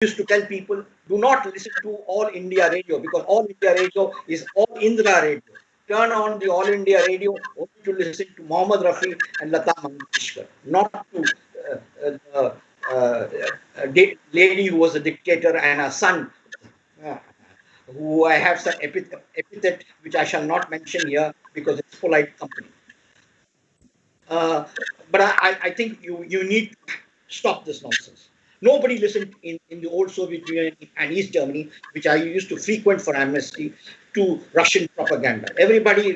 used to tell people, do not listen to All India Radio, because All India Radio is All Indra Radio. Turn on the All India Radio only to listen to Mohammed Rafi and Lata Mangeshkar, not to lady who was a dictator and a son, uh, who I have some epithet which I shall not mention here because it's polite company. Uh, but I think you need to stop this nonsense. Nobody listened in the old Soviet Union and East Germany, which I used to frequent for amnesty, to Russian propaganda. Everybody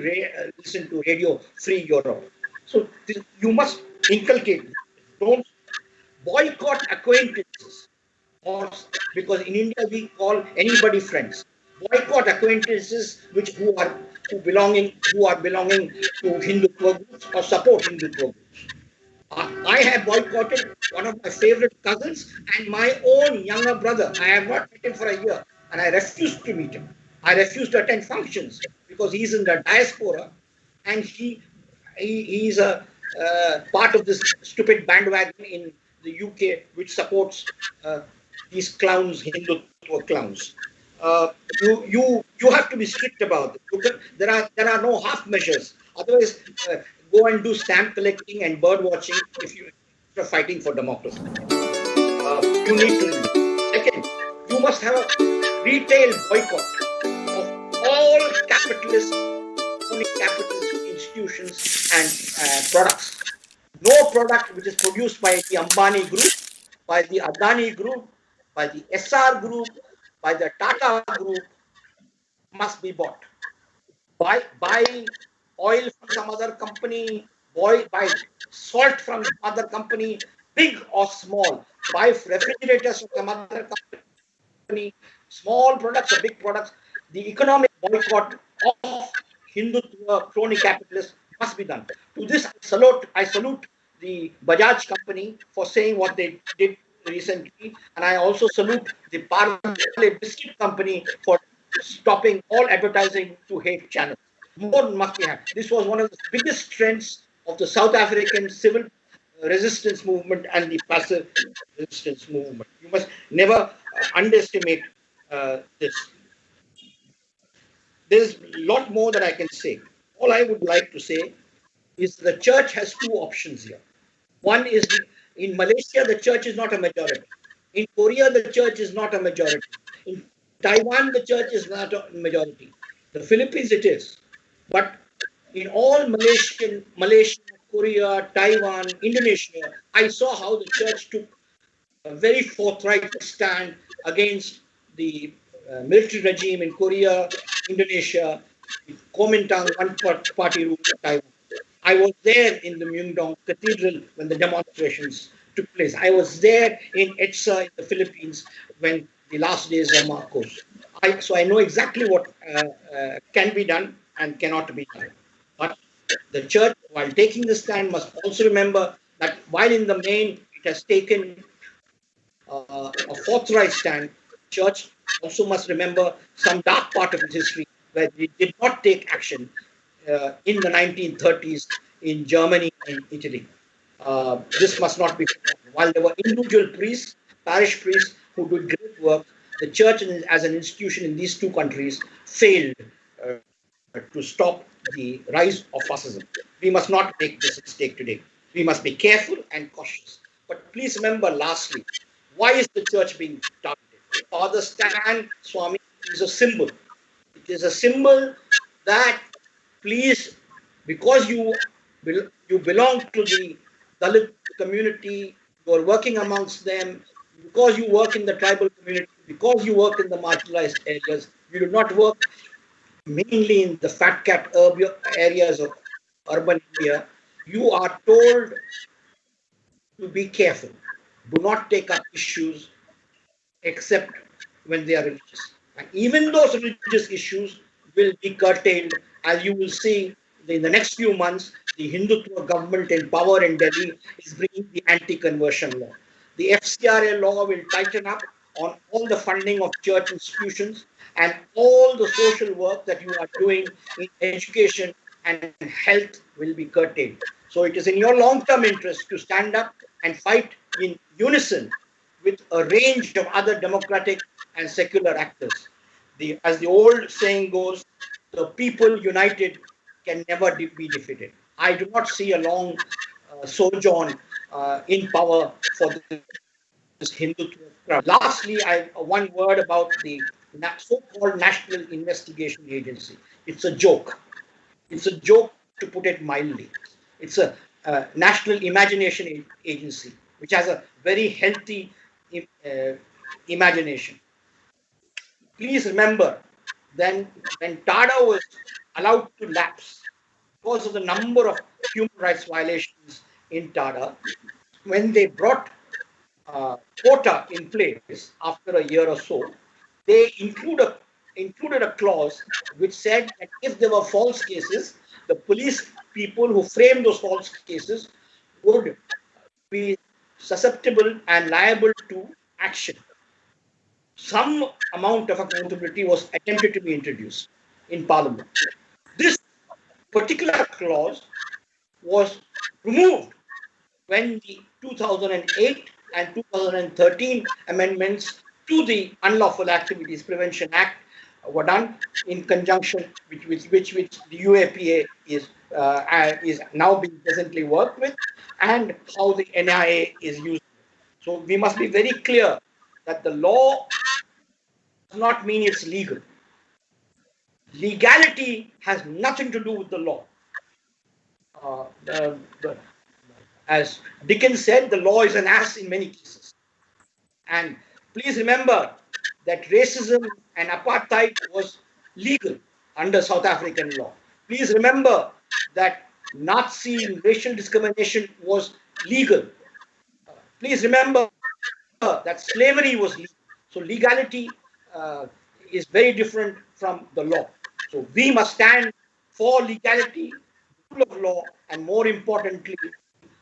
listened to Radio Free Europe. So you must inculcate. Don't boycott acquaintances, or because in India we call anybody friends. Boycott acquaintances who are belonging to Hindutva groups or support Hindutva groups. I have boycotted one of my favorite cousins and my own younger brother. I have not met him for a year, and I refused to meet him. I refused to attend functions because he's in the diaspora, and he's a part of this stupid bandwagon in the UK which supports these clowns, Hindutva clowns. You have to be strict about it. There are no half measures. Otherwise, go and do stamp collecting and bird watching if you're fighting for democracy. You need to. Second, you must have a retail boycott of all capitalist institutions and products. No product which is produced by the Ambani Group, by the Adani Group, by the SR Group, by the Tata Group must be bought. Buy oil from some other company, buy salt from some other company, big or small. Buy refrigerators from some other company, small products or big products. The economic boycott of Hindutva crony capitalists must be done. To this, I salute the Bajaj company for saying what they did recently, and I also salute the Parle Biscuit company for stopping all advertising to hate channels. More must be had. This was one of the biggest trends of the South African civil resistance movement and the passive resistance movement. You must never underestimate this. There's a lot more that I can say. All I would like to say is the church has two options here. One is in Malaysia, the church is not a majority. In Korea, the church is not a majority. In Taiwan, the church is not a majority. The Philippines, it is. But in all Malaysia, Korea, Taiwan, Indonesia, I saw how the church took a very forthright stand against the military regime in Korea, Indonesia, Kuomintang one-party rule in Taiwan. I was there in the Myeongdong Cathedral when the demonstrations took place. I was there in Edsa in the Philippines when the last days of Marcos. So I know exactly what can be done and cannot be done. But the church, while taking the stand, must also remember that while in the main it has taken a forthright stand, church also must remember some dark part of its history where it did not take action in the 1930s in Germany and Italy. This must not be forgotten. While there were individual priests, parish priests who did great work, the church as an institution in these two countries failed to stop the rise of fascism. We must not make this mistake today. We must be careful and cautious. But please remember, lastly, why is the church being targeted? Father Stan Swami is a symbol. It is a symbol that, please, because you belong to the Dalit community, you are working amongst them, because you work in the tribal community, because you work in the marginalized areas, you do not work mainly in the fat cat areas of urban India. You are told to be careful. Do not take up issues except when they are religious. And even those religious issues will be curtailed, as you will see in the next few months. The Hindutva government in power in Delhi is bringing the anti-conversion law. The FCRA law will tighten up on all the funding of church institutions, and all the social work that you are doing in education and health will be curtailed. So it is in your long-term interest to stand up and fight in unison with a range of other democratic and secular actors. As the old saying goes, the people united can never be defeated. I do not see a long sojourn in power for this Hindutva crowd. Lastly, one word about the so-called National Investigation Agency. It's a joke. It's a joke, to put it mildly. It's a National Imagination Agency, which has a very healthy uh, imagination. Please remember, then when TADA was allowed to lapse because of the number of human rights violations in TADA, when they brought quota in place after a year or so, they included a clause which said that if there were false cases, the police people who framed those false cases would be susceptible and liable to action. Some amount of accountability was attempted to be introduced in Parliament. This particular clause was removed when the 2008 and 2013 amendments to the Unlawful Activities Prevention Act were done in conjunction with which the UAPA is now being presently worked with, and how the NIA is used. So we must be very clear that the law does not mean it's legal. Legality has nothing to do with the law. Uh, the, as Dickens said, the law is an ass in many cases. And please remember that racism and apartheid was legal under South African law. Please remember that Nazi and racial discrimination was legal. Please remember that slavery was legal. So legality is very different from the law. So we must stand for legality, rule of law, and more importantly,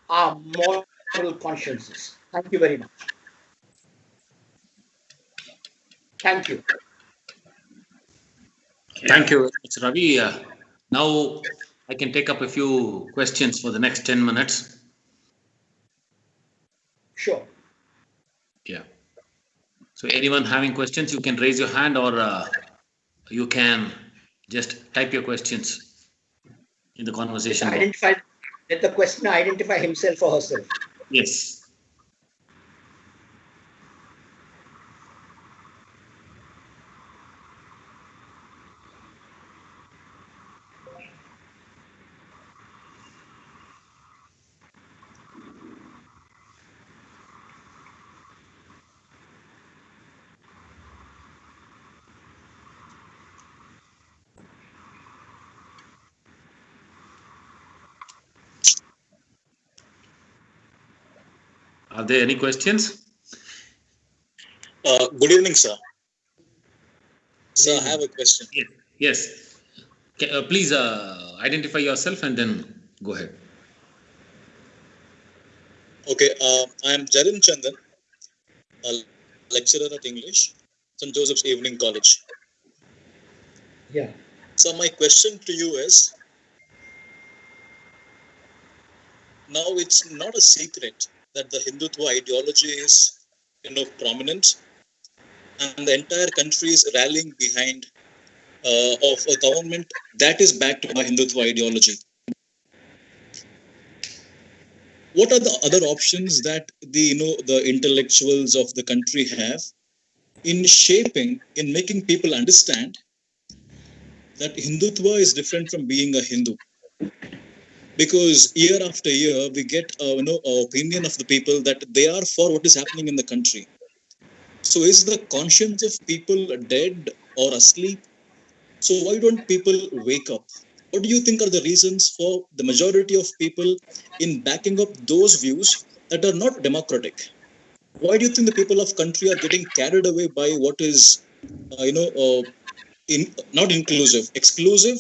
our moral consciences. Thank you very much. Thank you. Thank you, Mr. Ravi. Now I can take up a few questions for the next 10 minutes. Sure. Yeah. So anyone having questions, you can raise your hand, or you can just type your questions in the conversation box. Let the questioner identify himself or herself. Yes. Are there any questions? Good evening, sir. Sir, I have a question. Yes. Please identify yourself and then go ahead. Okay, I am Jarin Chandan, a lecturer at English, St. Joseph's Evening College. Yeah. So my question to you is, now it's not a secret that the Hindutva ideology is, prominent, and the entire country is rallying behind of a government that is backed by Hindutva ideology. What are the other options that the intellectuals of the country have in making people understand that Hindutva is different from being a Hindu? Because year after year, we get an opinion of the people that they are for what is happening in the country. So is the conscience of people dead or asleep? So why don't people wake up? What do you think are the reasons for the majority of people in backing up those views that are not democratic? Why do you think the people of country are getting carried away by what is, not inclusive, exclusive,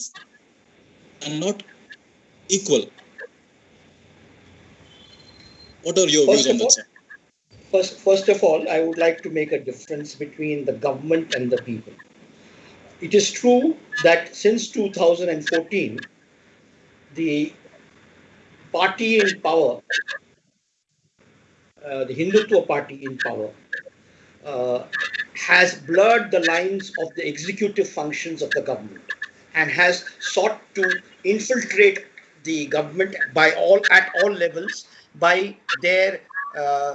and not equal? What are your views on that, sir? First of all, I would like to make a difference between the government and the people. It is true that since 2014, the party in power, the Hindutva party in power, uh, has blurred the lines of the executive functions of the government and has sought to infiltrate the government by all at all levels by their uh,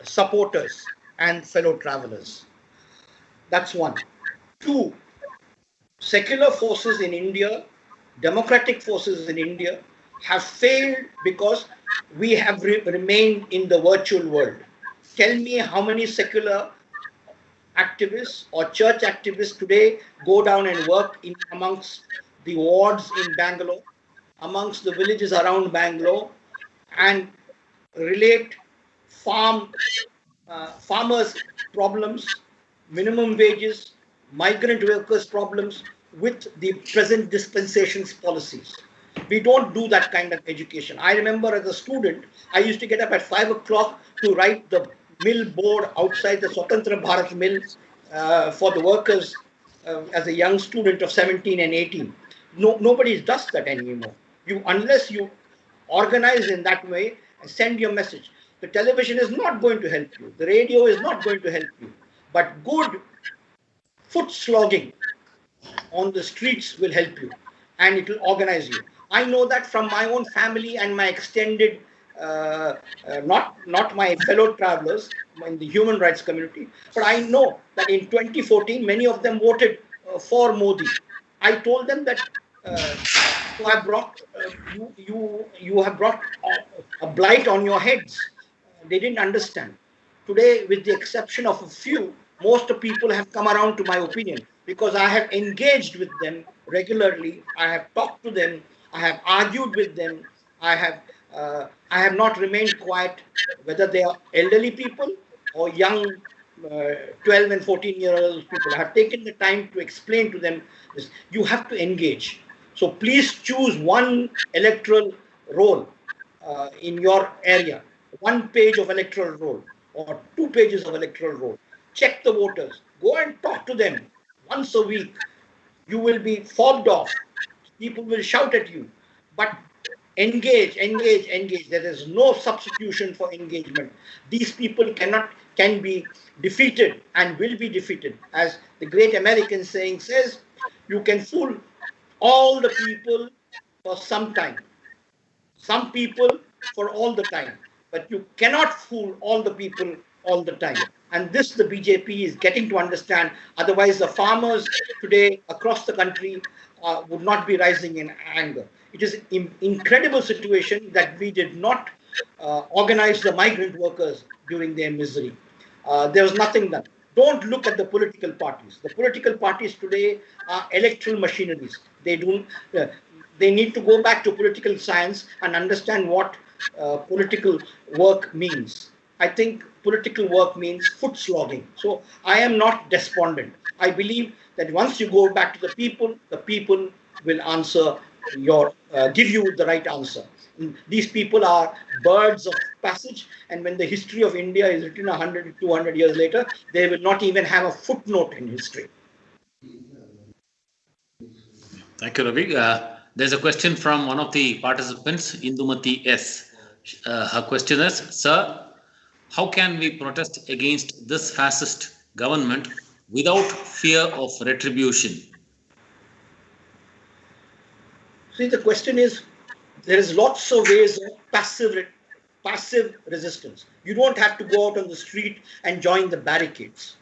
supporters and fellow travelers. That's one. Two, secular forces in India, democratic forces in India have failed because we have remained in the virtual world. Tell me how many secular activists or church activists today go down and work in amongst the wards in Bangalore, amongst the villages around Bangalore, and relate farm farmers' problems, minimum wages, migrant workers' problems with the present dispensation's policies. We don't do that kind of education. I remember as a student, I used to get up at 5 o'clock to write the mill board outside the Swatantra Bharat mill for the workers as a young student of 17 and 18. No, nobody does that anymore. Unless you organize in that way and send your message. The television is not going to help you. The radio is not going to help you. But good foot slogging on the streets will help you and it will organize you. I know that from my own family and my extended, not my fellow travelers in the human rights community, but I know that in 2014, many of them voted for Modi. I told them that you have brought you have brought a blight on your heads. They didn't understand. Today, with the exception of a few, most of people have come around to my opinion because I have engaged with them regularly. I have talked to them. I have argued with them. I have not remained quiet, whether they are elderly people or young 12 and 14-year-old people. I have taken the time to explain to them this. You have to engage. So please choose one electoral roll in your area, one page of electoral roll or 2 pages of electoral roll. Check the voters. Go and talk to them once a week. You will be fobbed off. People will shout at you. But engage, engage, engage. There is no substitution for engagement. These people can be defeated and will be defeated. As the great American saying says, you can fool all the people for some time, some people for all the time, but you cannot fool all the people all the time. And this the BJP is getting to understand. Otherwise, the farmers today across the country would not be rising in anger. It is an incredible situation that we did not organize the migrant workers during their misery. There was nothing done. Don't look at the political parties. The political parties today are electoral machineries. They need to go back to political science and understand what political work means. I think political work means foot slogging. So I am not despondent. I believe that once you go back to the people will answer give you the right answer. These people are birds of passage, and when the history of India is written 100 to 200 years later, they will not even have a footnote in history. Thank you, Ravi. There's a question from one of the participants, Indumati S. Her question is, Sir, how can we protest against this fascist government without fear of retribution? See, the question is, there is lots of ways of passive resistance. You don't have to go out on the street and join the barricades.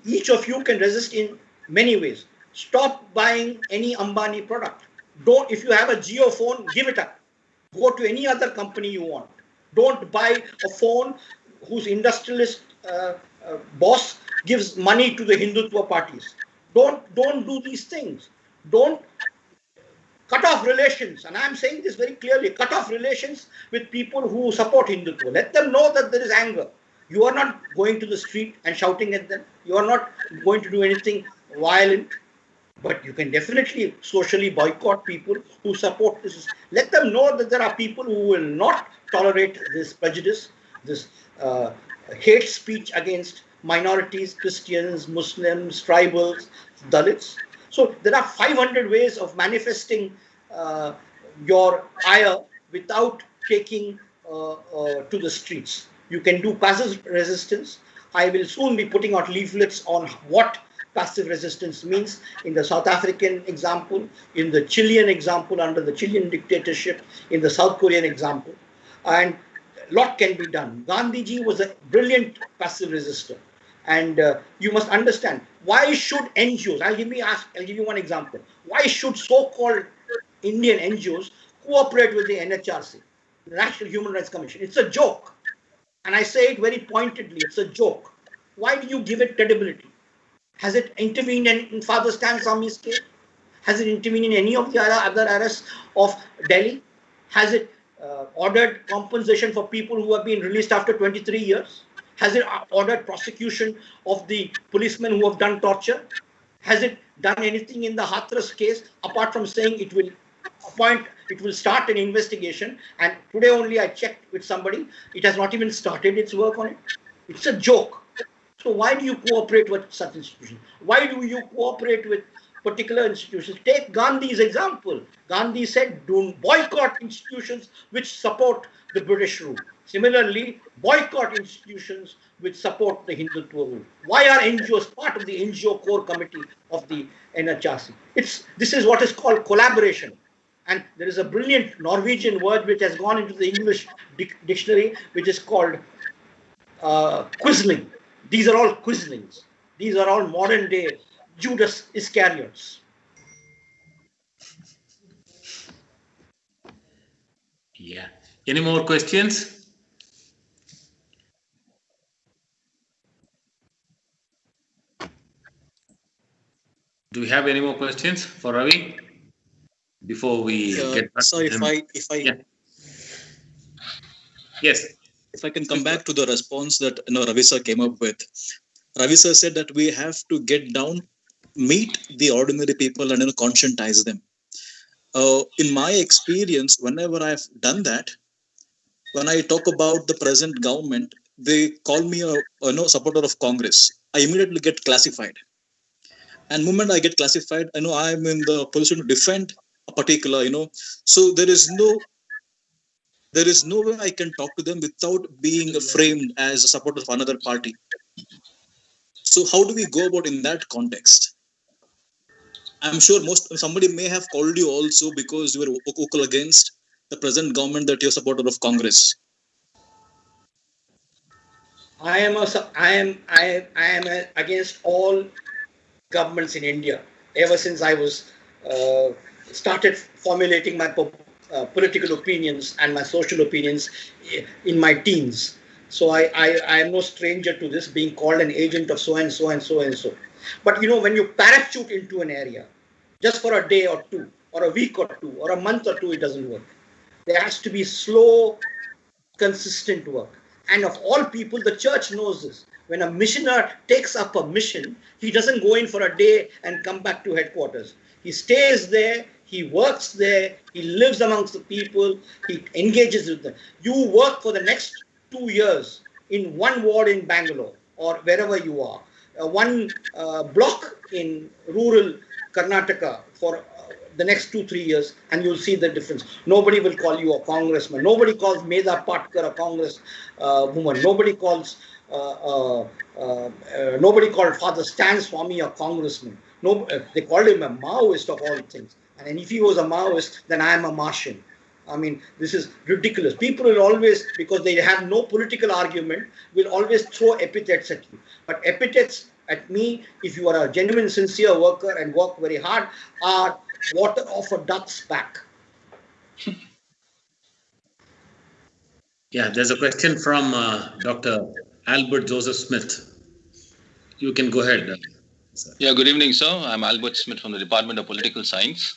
Each of you can resist in many ways. Stop buying any Ambani product. If you have a Jio phone, give it up. Go to any other company you want. Don't buy a phone whose industrialist boss gives money to the Hindutva parties. Don't do these things. Don't cut off relations, and I'm saying this very clearly, cut off relations with people who support Hindutva. Let them know that there is anger. You are not going to the street and shouting at them. You are not going to do anything violent, but you can definitely socially boycott people who support this. Let them know that there are people who will not tolerate this prejudice, this hate speech against minorities, Christians, Muslims, tribals, Dalits. So there are 500 ways of manifesting your ire without taking to the streets. You can do passive resistance. I will soon be putting out leaflets on what passive resistance means in the South African example, in the Chilean example under the Chilean dictatorship, in the South Korean example. And a lot can be done. Gandhiji was a brilliant passive resistor. And you must understand, why should NGOs, I'll give you one example. Why should so-called Indian NGOs cooperate with the NHRC, the National Human Rights Commission? It's a joke. And I say it very pointedly, it's a joke. Why do you give it credibility? Has it intervened in Father Stan Swami's case? Has it intervened in any of the other arrests of Delhi? Has it ordered compensation for people who have been released after 23 years? Has it ordered prosecution of the policemen who have done torture? Has it done anything in the Hathras case apart from saying it will start an investigation? And today only I checked with somebody, it has not even started its work on it. It's a joke. So why do you cooperate with such institutions? Why do you cooperate with particular institutions? Take Gandhi's example. Gandhi said, don't boycott institutions which support the British rule. Similarly, boycott institutions which support the Hindutva rule. Why are NGOs part of the NGO core committee of the NHRC? This is what is called collaboration. And there is a brilliant Norwegian word which has gone into the English dictionary, which is called quisling. These are all quislings. These are all modern day Judas Iscariots. Yeah. Any more questions? Do we have any more questions for Ravi before we get back so to if him? I Yes. If I can come back to the response that Ravi sir came up with. Ravi sir said that we have to get down, meet the ordinary people and conscientize them. In my experience, whenever I've done that, when I talk about the present government, they call me a supporter of Congress. I immediately get classified. And the moment I get classified, I'm in the position to defend a particular, So there is no way I can talk to them without being framed as a supporter of another party. So how do we go about in that context? I'm sure somebody may have called you also because you were vocal against the present government that you're a supporter of Congress. I am against all governments in India ever since I was started formulating my political opinions and my social opinions in my teens. So I am no stranger to this, being called an agent of so and so and so and so. But when you parachute into an area just for a day or two, or a week or two, or a month or two, it doesn't work. There has to be slow, consistent work. And of all people, the church knows this. When a missioner takes up a mission, he doesn't go in for a day and come back to headquarters. He stays there, he works there, he lives amongst the people, he engages with them. You work for the next 2 years in one ward in Bangalore or wherever you are, one block in rural Karnataka for the next 2-3 years, and you'll see the difference. Nobody will call you a congressman. Nobody calls Medha Patkar a congress woman. Nobody calls Father Stan Swami a congressman. No, they called him a Maoist of all things. And if he was a Maoist, then I am a Martian. I mean, this is ridiculous. People will always, because they have no political argument, will always throw epithets at you. But epithets at me, if you are a genuine, sincere worker and work very hard, are water off a duck's back. Yeah, there's a question from Dr. Albert Joseph Smith. You can go ahead. Yeah, good evening, sir. I'm Albert Smith from the Department of Political Science.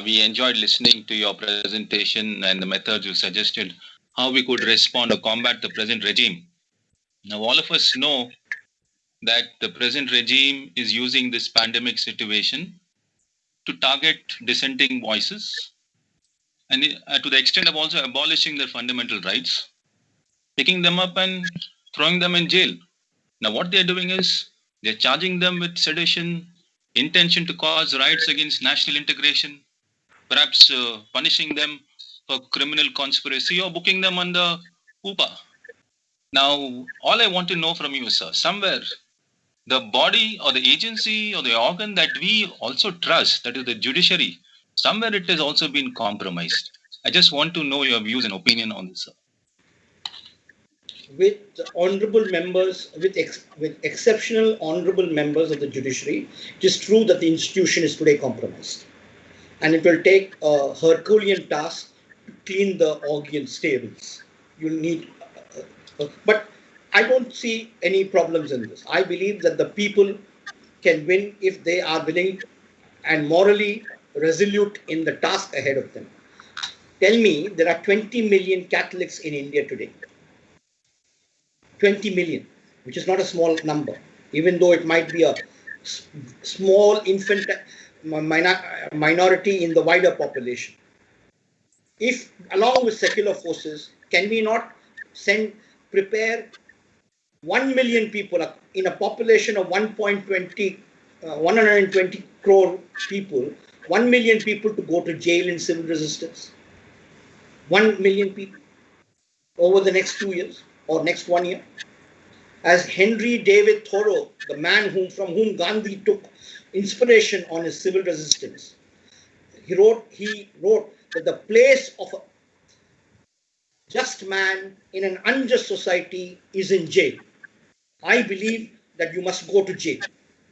We enjoyed listening to your presentation and the methods you suggested, how we could respond or combat the present regime. Now, all of us know that the present regime is using this pandemic situation to target dissenting voices, and to the extent of also abolishing their fundamental rights, picking them up and throwing them in jail. Now, what they're doing is they're charging them with sedition, intention to cause riots against national integration, perhaps punishing them for criminal conspiracy or booking them under UPA. Now, all I want to know from you, sir, somewhere the body or the agency or the organ that we also trust, that is the judiciary, somewhere it has also been compromised. I just want to know your views and opinion on this, sir. With honorable members, with exceptional honorable members of the judiciary, it is true that the institution is today compromised. And it will take a Herculean task to clean the Augean stables. You'll need, but I don't see any problems in this. I believe that the people can win if they are willing and morally resolute in the task ahead of them. Tell me, there are 20 million Catholics in India today. 20 million, which is not a small number, even though it might be a small infant minority in the wider population. If, along with secular forces, can we not prepare 1 million people in a population of 120 crore people, 1 million people to go to jail in civil resistance? 1 million people over the next 2 years or next 1 year? As Henry David Thoreau, the man from whom Gandhi took inspiration on his civil resistance, he wrote that the place of a just man in an unjust society is in jail. I believe that you must go to jail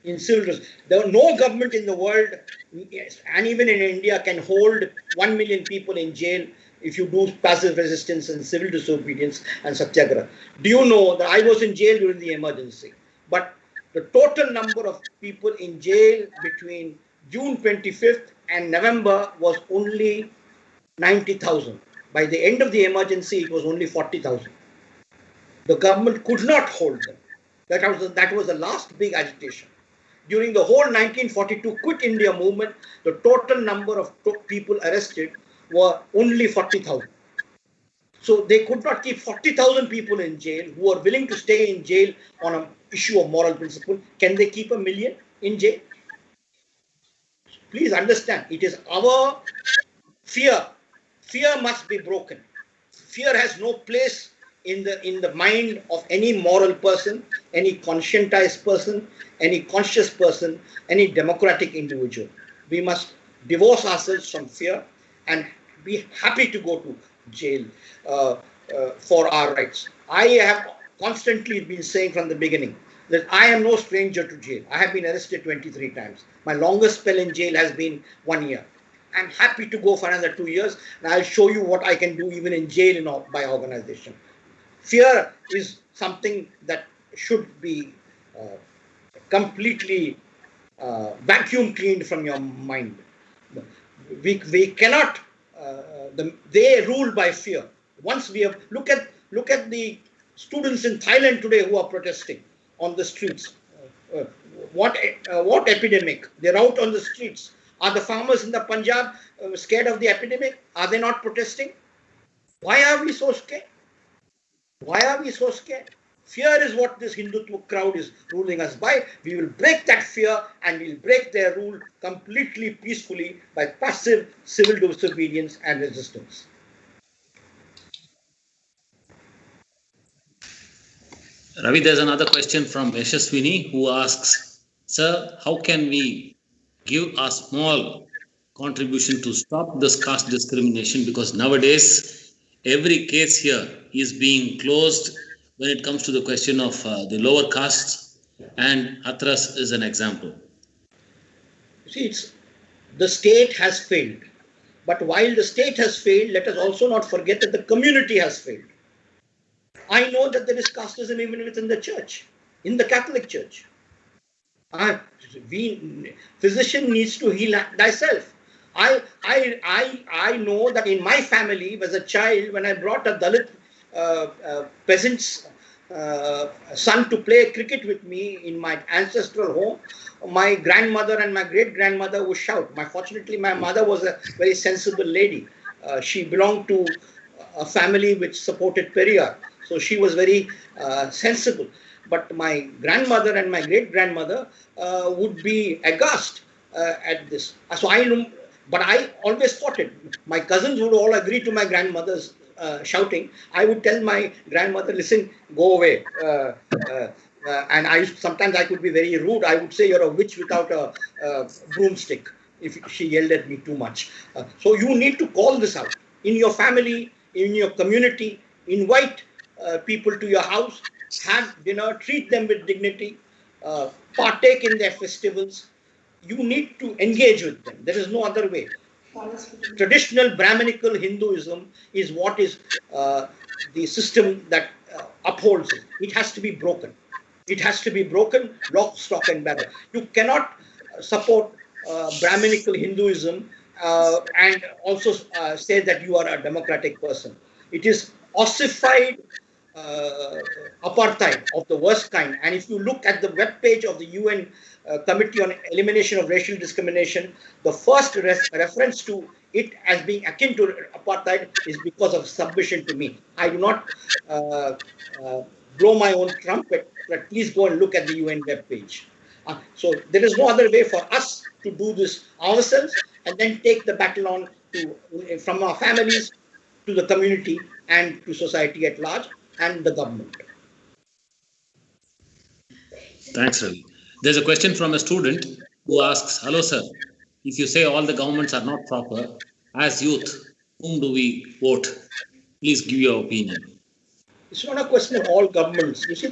in civil resistance. There are no government in the world, and even in India, can hold 1 million people in jail if you do passive resistance and civil disobedience and satyagraha. Do you know that I was in jail during the emergency? But the total number of people in jail between June 25th and November was only 90,000. By the end of the emergency, it was only 40,000. The government could not hold them. That was the last big agitation. During the whole 1942 Quit India movement, the total number of people arrested were only 40,000. So they could not keep 40,000 people in jail who are willing to stay in jail on an issue of moral principle. Can they keep 1 million in jail? Please understand, it is our fear. Fear must be broken. Fear has no place in the mind of any moral person, any conscientized person, any conscious person, any democratic individual. We must divorce ourselves from fear and be happy to go to jail for our rights. I have constantly been saying from the beginning that I am no stranger to jail. I have been arrested 23 times. My longest spell in jail has been 1 year. I'm happy to go for another 2 years, and I'll show you what I can do even in jail by organization. Fear is something that should be completely vacuum cleaned from your mind. We cannot. They rule by fear. Once we have look at the students in Thailand today who are protesting on the streets. What epidemic? They're out on the streets. Are the farmers in the Punjab scared of the epidemic? Are they not protesting? Why are we so scared? Why are we so scared? Fear is what this Hindutva crowd is ruling us by. We will break that fear and we'll break their rule completely peacefully by passive civil disobedience and resistance. Ravi, there's another question from Yashaswini who asks, Sir, how can we give a small contribution to stop this caste discrimination? Because nowadays, every case here is being closed when it comes to the question of the lower castes, and Hathras is an example. See, the state has failed. But while the state has failed, let us also not forget that the community has failed. I know that there is casteism even within the church, in the Catholic Church. Physician needs to heal thyself. I know that in my family, as a child, when I brought a Dalit peasant's son to play cricket with me in my ancestral home, my grandmother and my great-grandmother would shout. Fortunately, my mother was a very sensible lady. She belonged to a family which supported Periyar. So she was very sensible. But my grandmother and my great-grandmother would be aghast at this. So but I always fought it. My cousins would all agree to my grandmother's shouting, I would tell my grandmother, listen, go away. And sometimes I could be very rude. I would say, you're a witch without a broomstick if she yelled at me too much. So you need to call this out in your family, in your community, invite people to your house, have dinner, treat them with dignity, partake in their festivals. You need to engage with them. There is no other way. Traditional Brahminical Hinduism is what is the system that upholds it. It has to be broken. It has to be broken, lock, stock, and barrel. You cannot support Brahminical Hinduism and also say that you are a democratic person. It is ossified apartheid of the worst kind. And if you look at the webpage of the UN Committee on Elimination of Racial Discrimination, the first reference to it as being akin to apartheid is because of submission to me. I do not blow my own trumpet, but please go and look at the UN webpage. So there is no other way for us to do this ourselves and then take the battle on from our families to the community and to society at large and the government. Thanks, Ravi. There's a question from a student who asks, hello, sir. If you say all the governments are not proper, as youth, whom do we vote? Please give your opinion. It's not a question of all governments. You see,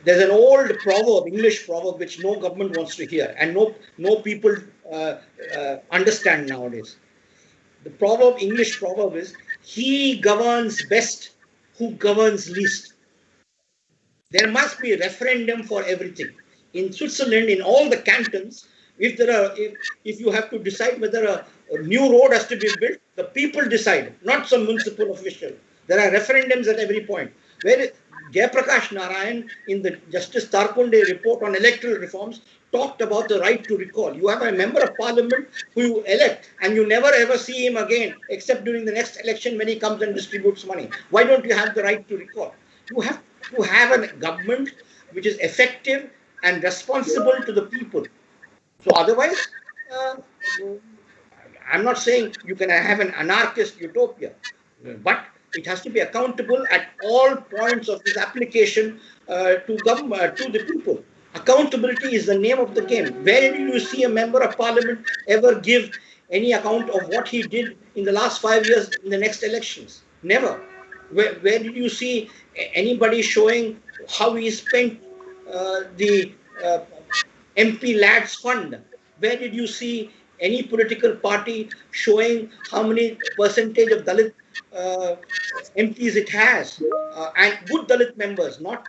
there's an old proverb, English proverb, which no government wants to hear and no people understand nowadays. The English proverb is, he governs best who governs least. There must be a referendum for everything. In Switzerland, in all the cantons, if you have to decide whether a new road has to be built, the people decide, not some municipal official. There are referendums at every point. Where Jayaprakash Narayan, in the Justice Tarkunde report on electoral reforms, talked about the right to recall. You have a member of parliament who you elect and you never ever see him again except during the next election when he comes and distributes money. Why don't you have the right to recall? You have to have a government which is effective and responsible to the people. So otherwise, I'm not saying you can have an anarchist utopia, but it has to be accountable at all points of this application to the people. Accountability is the name of the game. Where did you see a member of parliament ever give any account of what he did in the last 5 years in the next elections? Never. Where did you see anybody showing how he spent the MP Lads Fund? Where did you see any political party showing how many percentage of Dalit MPs it has? And good Dalit members, not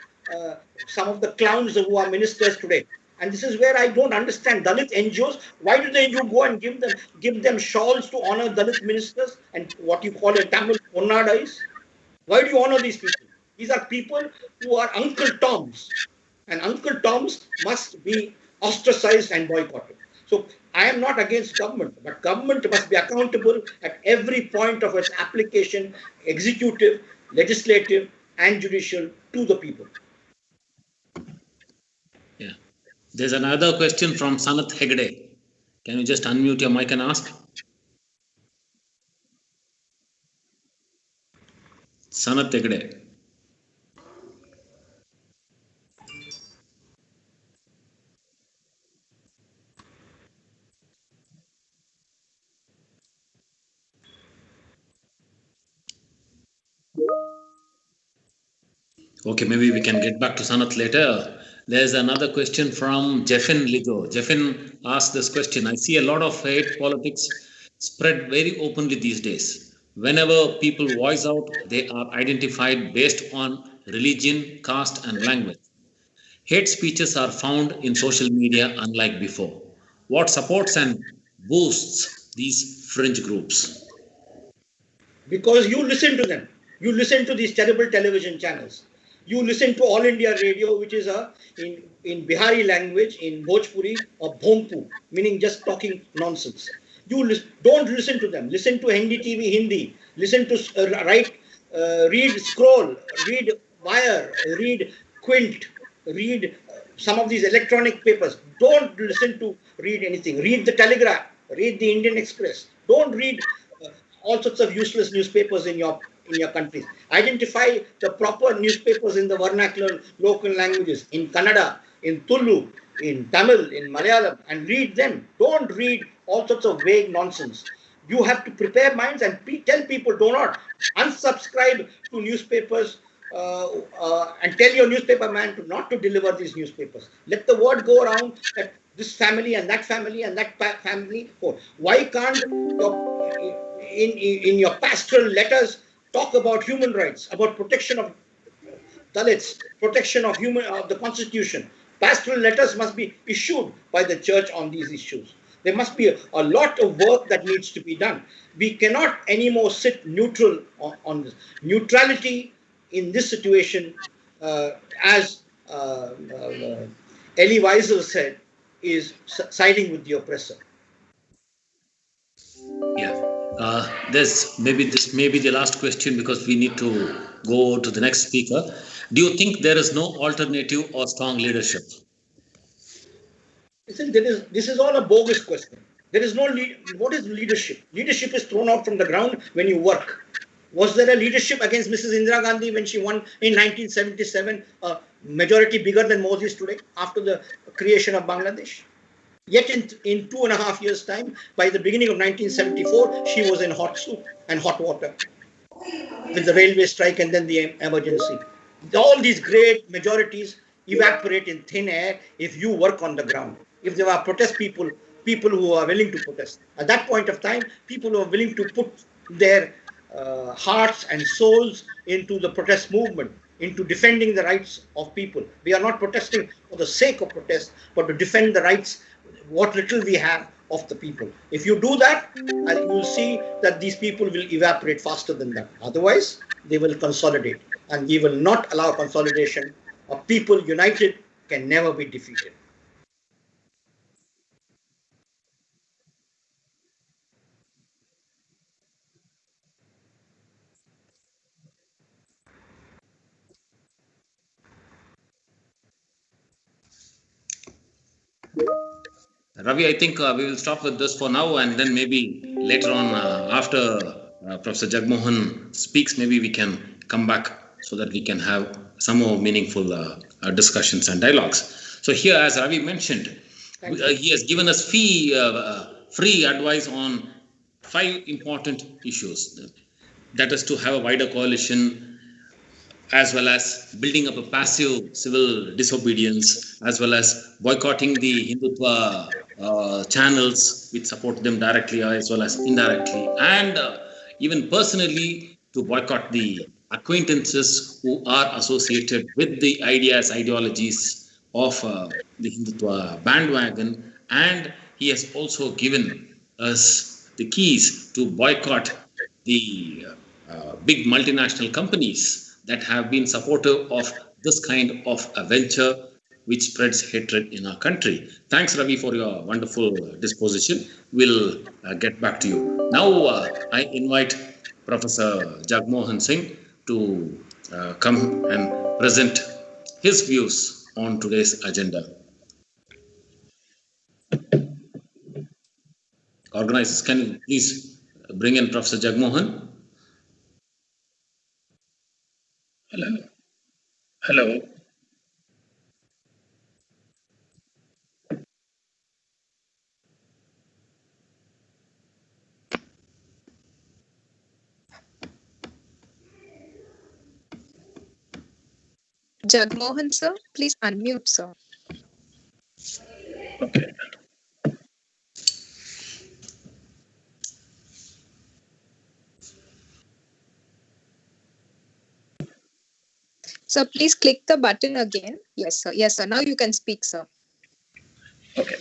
some of the clowns who are ministers today. And this is where I don't understand. Dalit NGOs, why do you go and give them shawls to honor Dalit ministers and what you call a Tamil Onnadais? Why do you honor these people? These are people who are Uncle Toms. And Uncle Toms must be ostracized and boycotted. So I am not against government, but government must be accountable at every point of its application, executive, legislative, and judicial, to the people. Yeah. There's another question from Sanath Hegde. Can you just unmute your mic and ask? Sanath Hegde. Okay, maybe we can get back to Sanath later. There's another question from Jeffin Ligo. Jeffin asked this question. I see a lot of hate politics spread very openly these days. Whenever people voice out, they are identified based on religion, caste, and language. Hate speeches are found in social media unlike before. What supports and boosts these fringe groups? Because you listen to them. You listen to these terrible television channels. You listen to All India Radio, which is in Bihari language, in Bhojpuri, or Bhompu, meaning just talking nonsense. Don't listen to them. Listen to NDTV Hindi. Listen to read Scroll, read Wire, read Quint, read some of these electronic papers. Don't listen to read anything. Read the Telegraph. Read the Indian Express. Don't read all sorts of useless newspapers in your countries. Identify the proper newspapers in the vernacular local languages, in Kannada, in Tulu, in Tamil, in Malayalam, and read them. Don't read all sorts of vague nonsense. You have to prepare minds and tell people, do not unsubscribe to newspapers and tell your newspaper man not to deliver these newspapers. Let the word go around that this family and that family and that family. Why can't in your pastoral letters talk about human rights, about protection of Dalits, protection of the Constitution? Pastoral letters must be issued by the church on these issues. There must be a lot of work that needs to be done. We cannot anymore sit neutral on this. Neutrality in this situation, as Elie Wiesel said, is siding with the oppressor. Yeah. This may be the last question because we need to go to the next speaker. Do you think there is no alternative or strong leadership? Listen, this is all a bogus question. There is no what is leadership? Leadership is thrown out from the ground when you work. Was there a leadership against Mrs. Indira Gandhi when she won in 1977, a majority bigger than Moses today after the creation of Bangladesh? Yet in 2.5 years' time, by the beginning of 1974, she was in hot soup and hot water with the railway strike and then the emergency. All these great majorities evaporate in thin air if you work on the ground. If there are protest people who are willing to protest. At that point of time, people who are willing to put their hearts and souls into the protest movement, into defending the rights of people. We are not protesting for the sake of protest, but to defend the rights, what little we have, of the people. If you do that, you will see that these people will evaporate faster than that. Otherwise, they will consolidate. And we will not allow consolidation. A people united can never be defeated. Ravi, I think we will stop with this for now, and then maybe later on, after Professor Jagmohan speaks, maybe we can come back so that we can have some more meaningful discussions and dialogues. So here, as Ravi mentioned, he has given us free advice on 5 important issues. That is to have a wider coalition, as well as building up a passive civil disobedience, as well as boycotting the Hindutva channels which support them directly as well as indirectly, and even personally to boycott the acquaintances who are associated with the ideologies of the Hindutva bandwagon. And he has also given us the keys to boycott the big multinational companies that have been supportive of this kind of a venture which spreads hatred in our country. Thanks, Ravi, for your wonderful disposition. We'll get back to you. Now, I invite Professor Jagmohan Singh to come and present his views on today's agenda. Organizers, can you please bring in Professor Jagmohan? Hello. Jagmohan sir, please unmute, sir. Okay. So please click the button again. Yes, sir. Yes, sir. Now you can speak, sir. Okay.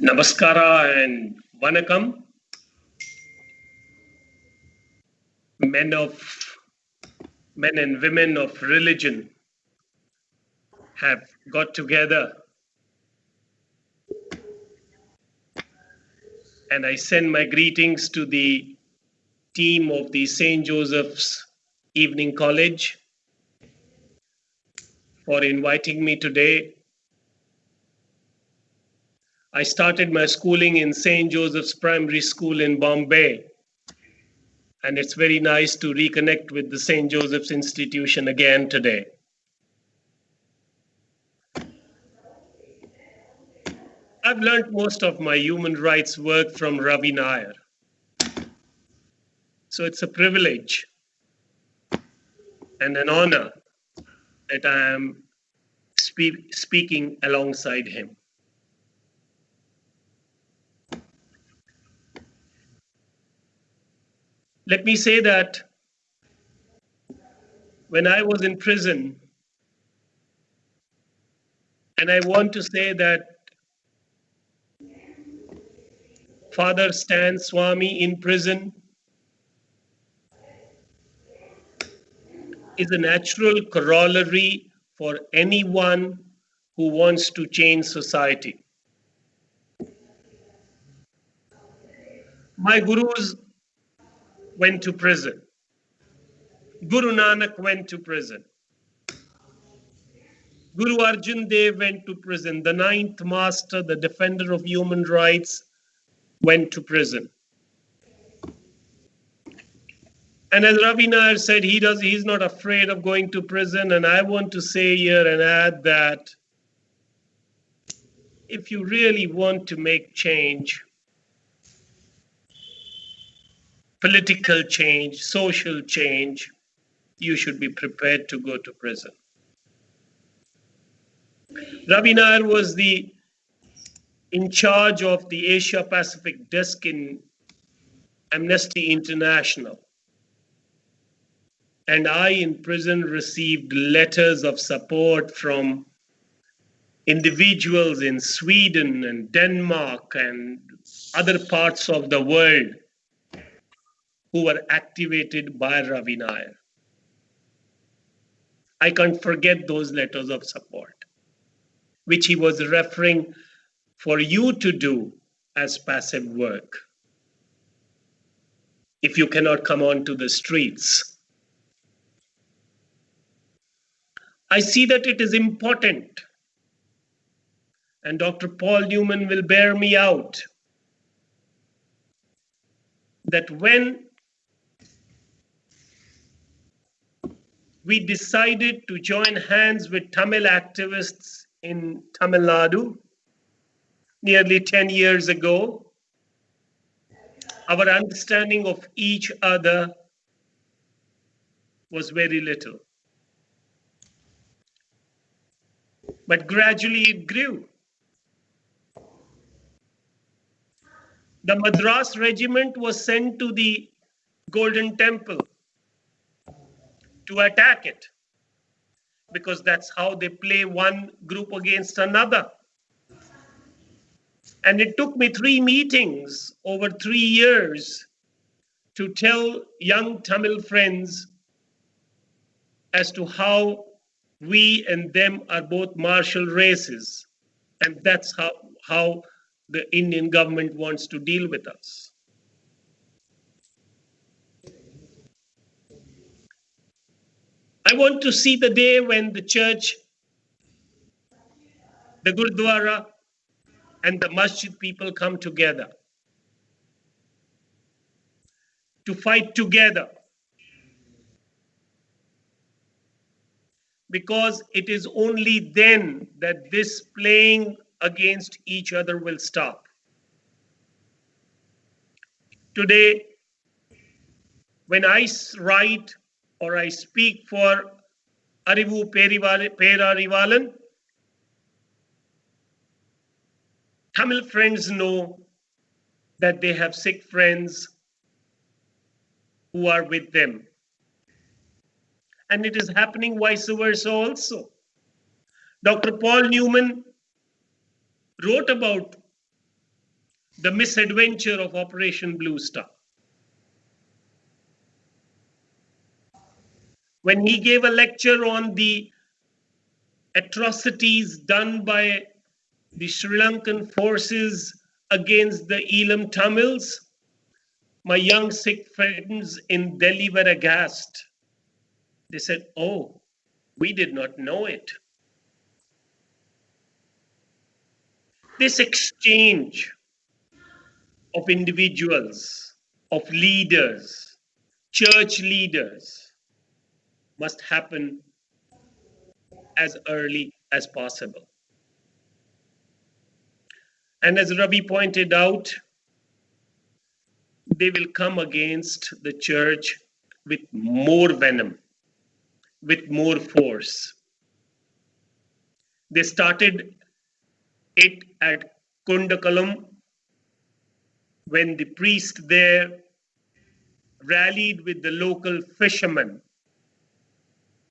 Namaskara and Vanakkam. Men and women of religion have got together, and I send my greetings to the team of the St. Joseph's Evening College for inviting me today. I started my schooling in St. Joseph's Primary School in Bombay, and it's very nice to reconnect with the St. Joseph's institution again today. I've learned most of my human rights work from Ravi Nair. So it's a privilege and an honor that I am speaking alongside him. Let me say that when I was in prison, and I want to say that Father Stan Swami in prison is a natural corollary for anyone who wants to change society. My gurus went to prison. Guru Nanak went to prison. Guru Arjan Dev went to prison. The ninth master, the defender of human rights, went to prison. And as Ravi Nair said, he's not afraid of going to prison. And I want to say here and add that if you really want to make change, political change, social change, you should be prepared to go to prison. Ravi Nair was in charge of the Asia Pacific desk in Amnesty International. And I in prison received letters of support from individuals in Sweden and Denmark and other parts of the world who were activated by Ravi Nair. I can't forget those letters of support, which he was referring for you to do as passive work. If you cannot come onto the streets, I see that it is important, and Dr. Paul Newman will bear me out, that when we decided to join hands with Tamil activists in Tamil Nadu nearly 10 years ago, our understanding of each other was very little. But gradually it grew. The Madras regiment was sent to the Golden Temple to attack it, because that's how they play one group against another. And it took me 3 meetings over 3 years to tell young Tamil friends as to how we and them are both martial races. And that's how the Indian government wants to deal with us. I want to see the day when the church, the Gurdwara, and the masjid people come together to fight together, because it is only then that this playing against each other will stop. Today, when I write or I speak for Arivu Perarivalan, Tamil friends know that they have Sikh friends who are with them. And it is happening vice versa also. Dr. Paul Newman wrote about the misadventure of Operation Blue Star. When he gave a lecture on the atrocities done by the Sri Lankan forces against the Elam Tamils, my young Sikh friends in Delhi were aghast. They said, "Oh, we did not know it." This exchange of individuals, of leaders, church leaders, must happen as early as possible. And as Ravi pointed out, they will come against the church with more venom, with more force. They started it at Kundakalam when the priest there rallied with the local fishermen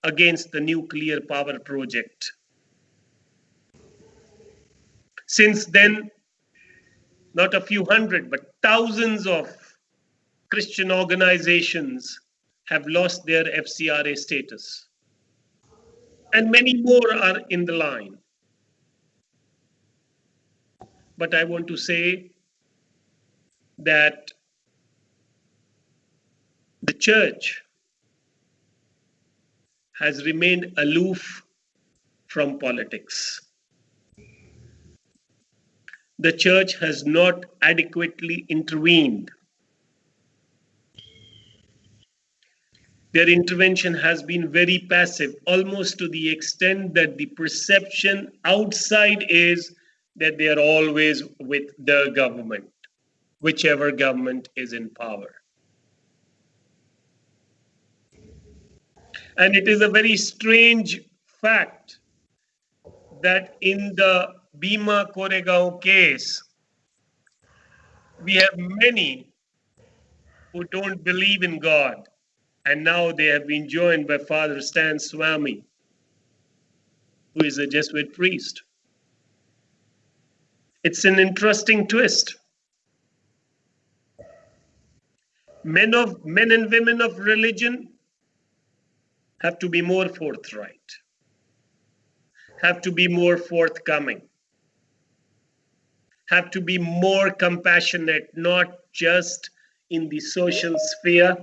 against the nuclear power project. Since then, not a few hundred, but thousands of Christian organizations have lost their FCRA status. And many more are in the line. But I want to say that the church has remained aloof from politics. The church has not adequately intervened. Their intervention has been very passive, almost to the extent that the perception outside is that they are always with the government, whichever government is in power. And it is a very strange fact that in the Bhima Koregaon case, we have many who don't believe in God, and now they have been joined by Father Stan Swami, who is a Jesuit priest. It's an interesting twist. Men and women of religion have to be more forthright, have to be more forthcoming, have to be more compassionate, not just in the social sphere,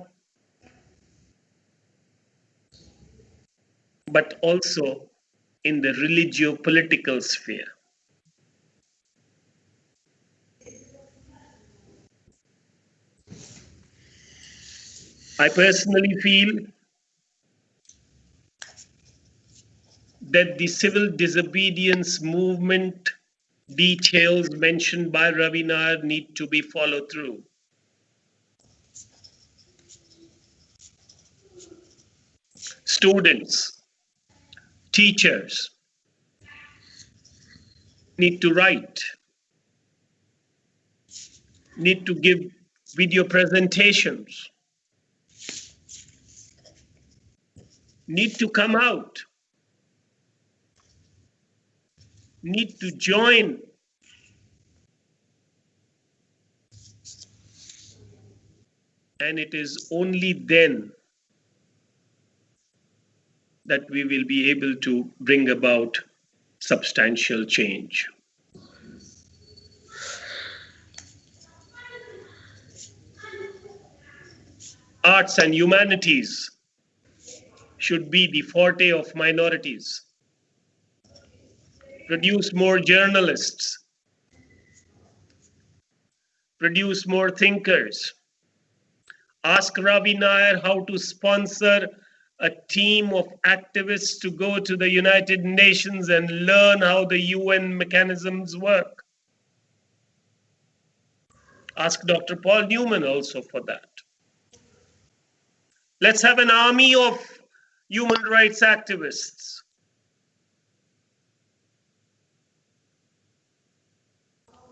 but also in the religio-political sphere. I personally feel that the civil disobedience movement details mentioned by Ravi Nair need to be followed through. Students, teachers need to write, need to give video presentations, need to come out, need to join. And it is only then that we will be able to bring about substantial change. Arts and humanities should be the forte of minorities. Produce more journalists, produce more thinkers. Ask Ravi Nair how to sponsor a team of activists to go to the United Nations and learn how the UN mechanisms work. Ask Dr. Paul Newman also for that. Let's have an army of human rights activists.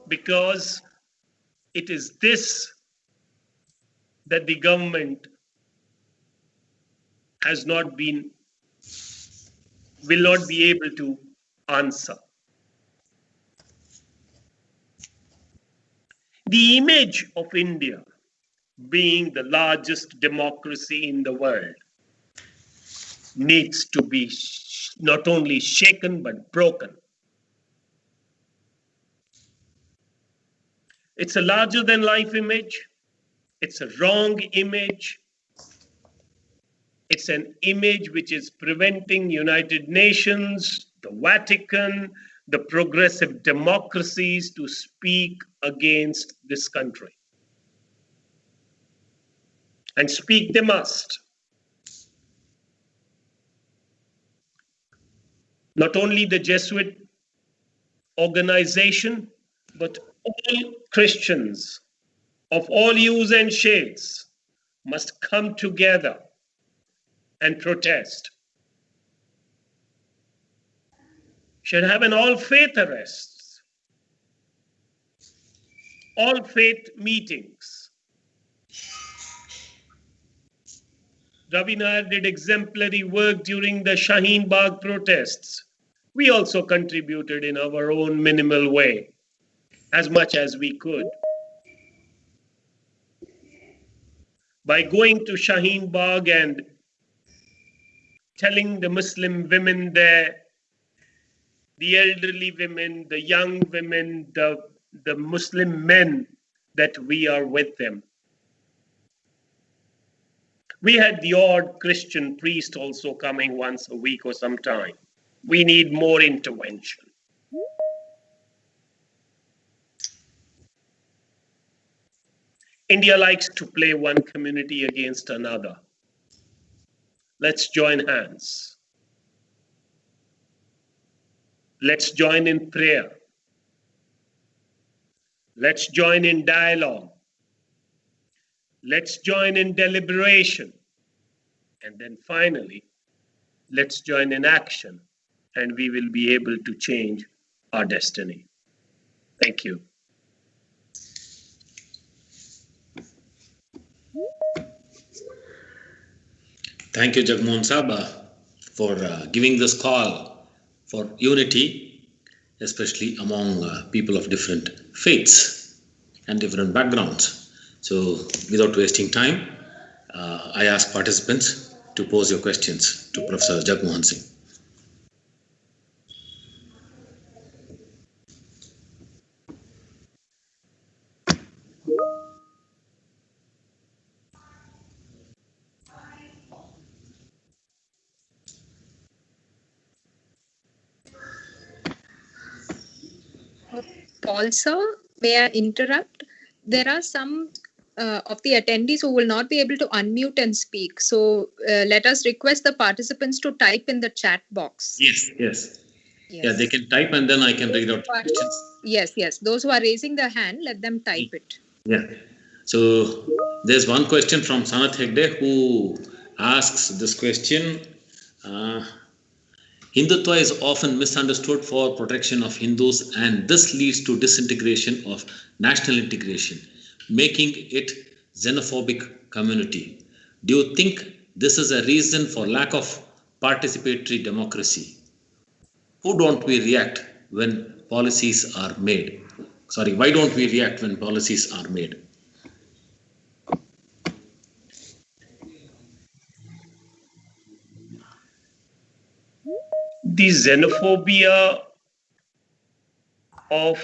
Because it is this that the government has not been, will not be able to answer. The image of India being the largest democracy in the world needs to be not only shaken but broken. It's a larger than life image. It's a wrong image. It's an image which is preventing United Nations, the Vatican, the progressive democracies to speak against this country. And speak they must. Not only the Jesuit organization, but all Christians of all hues and shades must come together and protest. Should have an all-faith arrests, all-faith meetings. Ravi Nair did exemplary work during the Shaheen Bagh protests. We also contributed in our own minimal way, as much as we could. By going to Shaheen Bagh and telling the Muslim women there, the elderly women, the young women, the Muslim men, that we are with them. We had the odd Christian priest also coming once a week or sometime. We need more intervention. India likes to play one community against another. Let's join hands. Let's join in prayer. Let's join in dialogue. Let's join in deliberation. And then finally, let's join in action, and we will be able to change our destiny. Thank you. Thank you, Jagmohan Sahab, for giving this call for unity, especially among people of different faiths and different backgrounds. So, without wasting time, I ask participants to pose your questions to Professor Jagmohan Singh. Paul sir, may I interrupt? There are some of the attendees who will not be able to unmute and speak. So let us request the participants to type in the chat box. Yes. Yeah, they can type and then I can read out questions. Yes. Those who are raising their hand, let them type it. Yeah. So there's one question from Sanath Hegde who asks this question. Hindutva is often misunderstood for protection of Hindus, and this leads to disintegration of national integration, making it xenophobic community. Do you think this is a reason for lack of participatory democracy? Who don't we react when policies are made? Sorry, why don't we react when policies are made? The xenophobia of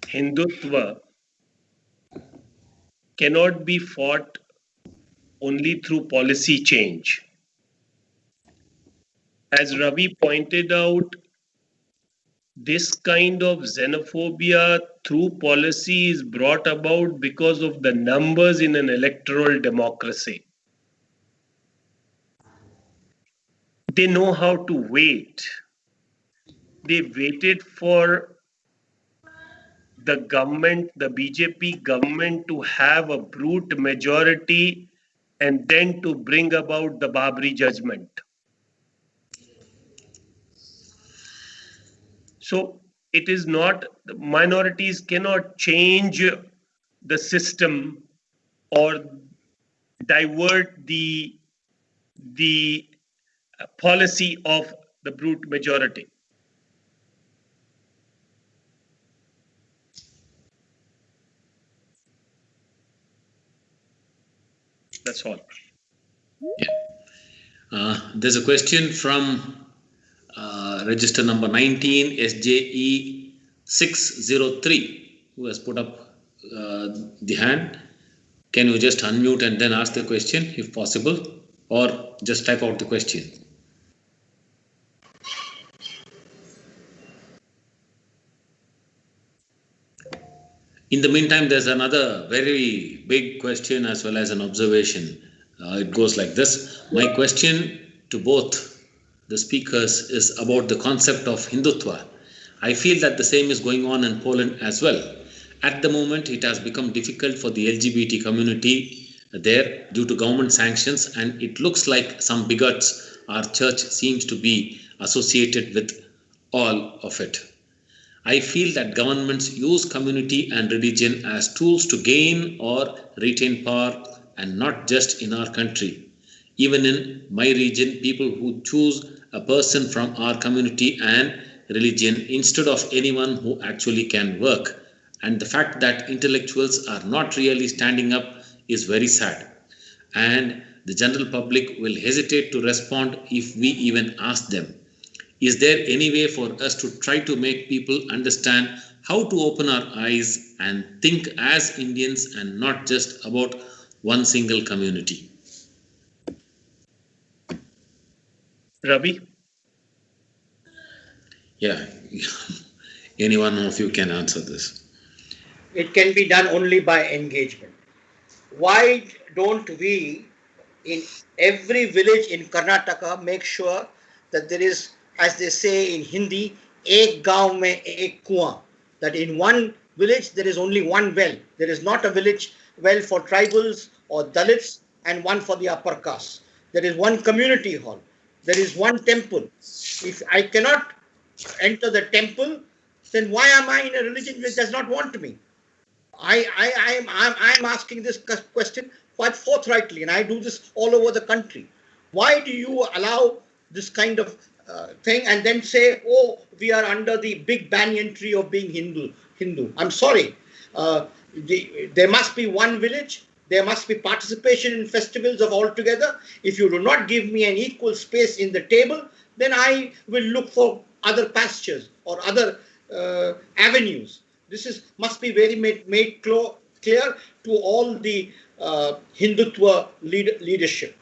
Hindutva cannot be fought only through policy change. As Ravi pointed out, this kind of xenophobia through policy is brought about because of the numbers in an electoral democracy. They know how to wait. They waited for the government, the BJP government, to have a brute majority and then to bring about the Babri judgment. So it is not, the minorities cannot change the system or divert the policy of the brute majority. That's all. Yeah. There's a question from register number 19 SJE 603 who has put up the hand. Can you just unmute and then ask the question if possible, or just type out the question? In the meantime, there's another very big question as well as an observation. It goes like this. My question to both the speakers is about the concept of Hindutva. I feel that the same is going on in Poland as well. At the moment, it has become difficult for the LGBT community there due to government sanctions, and it looks like some bigots our church seems to be associated with all of it. I feel that governments use community and religion as tools to gain or retain power, and not just in our country. Even in my region, people who choose a person from our community and religion instead of anyone who actually can work. And the fact that intellectuals are not really standing up is very sad. And the general public will hesitate to respond if we even ask them. Is there any way for us to try to make people understand how to open our eyes and think as Indians and not just about one single community? Ravi? Yeah, any one of you can answer this. It can be done only by engagement. Why don't we, in every village in Karnataka, make sure that there is, as they say in Hindi, ek gaon mein ek kuan, that in one village there is only one well. There is not a village well for tribals or Dalits and one for the upper caste. There is one community hall. There is one temple. If I cannot enter the temple, then why am I in a religion which does not want me? I'm asking this question quite forthrightly, and I do this all over the country. Why do you allow this kind of thing and then say, oh, we are under the big banyan tree of being Hindu? I'm sorry. There must be one village. There must be participation in festivals of all together. If you do not give me an equal space in the table, then I will look for other pastures or other avenues. This must be very made clear to all the Hindutva leadership.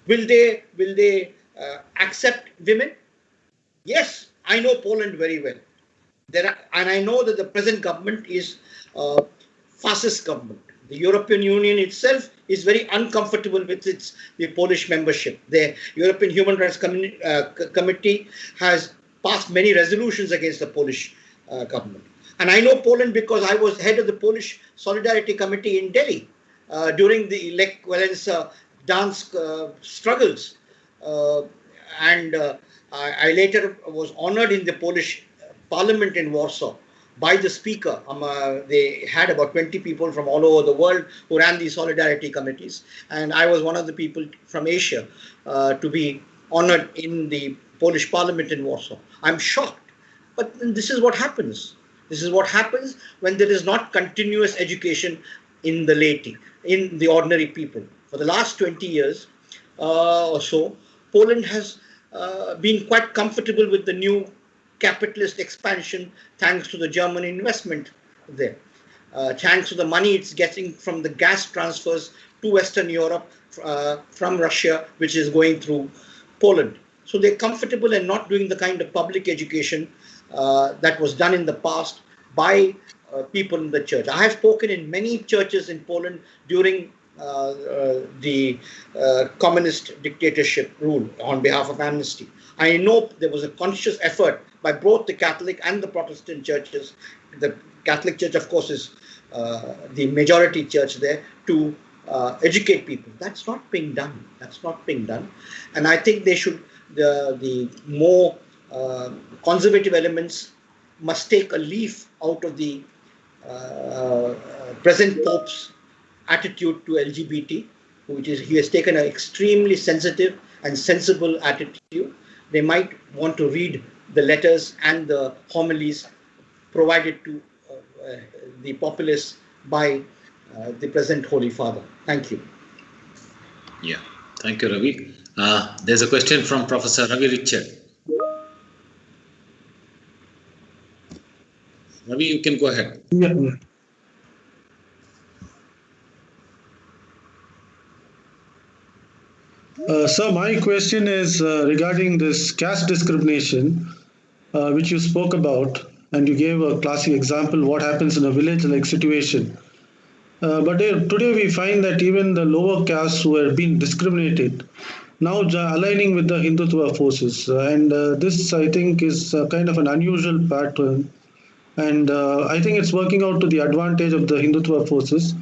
Will they accept women? Yes, I know Poland very well. And I know that the present government is fascist government. The European Union itself is very uncomfortable with the Polish membership. The European Human Rights Committee has passed many resolutions against the Polish government. And I know Poland because I was head of the Polish Solidarity Committee in Delhi during the Lech Walesa dance struggles. I later was honored in the Polish parliament in Warsaw by the speaker. They had about 20 people from all over the world who ran the solidarity committees. And I was one of the people from Asia to be honored in the Polish parliament in Warsaw. I'm shocked. But this is what happens. This is what happens when there is not continuous education in the laity, in the ordinary people. For the last 20 years or so, Poland has been quite comfortable with the new capitalist expansion thanks to the German investment there. Thanks to the money it's getting from the gas transfers to Western Europe from Russia, which is going through Poland. So they're comfortable in not doing the kind of public education that was done in the past by people in the church. I have spoken in many churches in Poland during the communist dictatorship rule on behalf of Amnesty. I know there was a conscious effort by both the Catholic and the Protestant churches. The Catholic Church, of course, is the majority church there, to educate people. That's not being done. That's not being done. And I think they should, the more conservative elements must take a leaf out of the present Pope's attitude to LGBT, which is he has taken an extremely sensitive and sensible attitude. They might want to read the letters and the homilies provided to the populace by the present Holy Father. Thank you. Yeah, thank you, Ravi. There's a question from Professor Ravi Richard. Ravi, you can go ahead. Yeah. So my question is regarding this caste discrimination, which you spoke about. and you gave a classic example what happens in a village-like situation. But today we find that even the lower castes who are being discriminated now aligning with the Hindutva forces, and this I think is kind of an unusual pattern, and I think it's working out to the advantage of the Hindutva forces.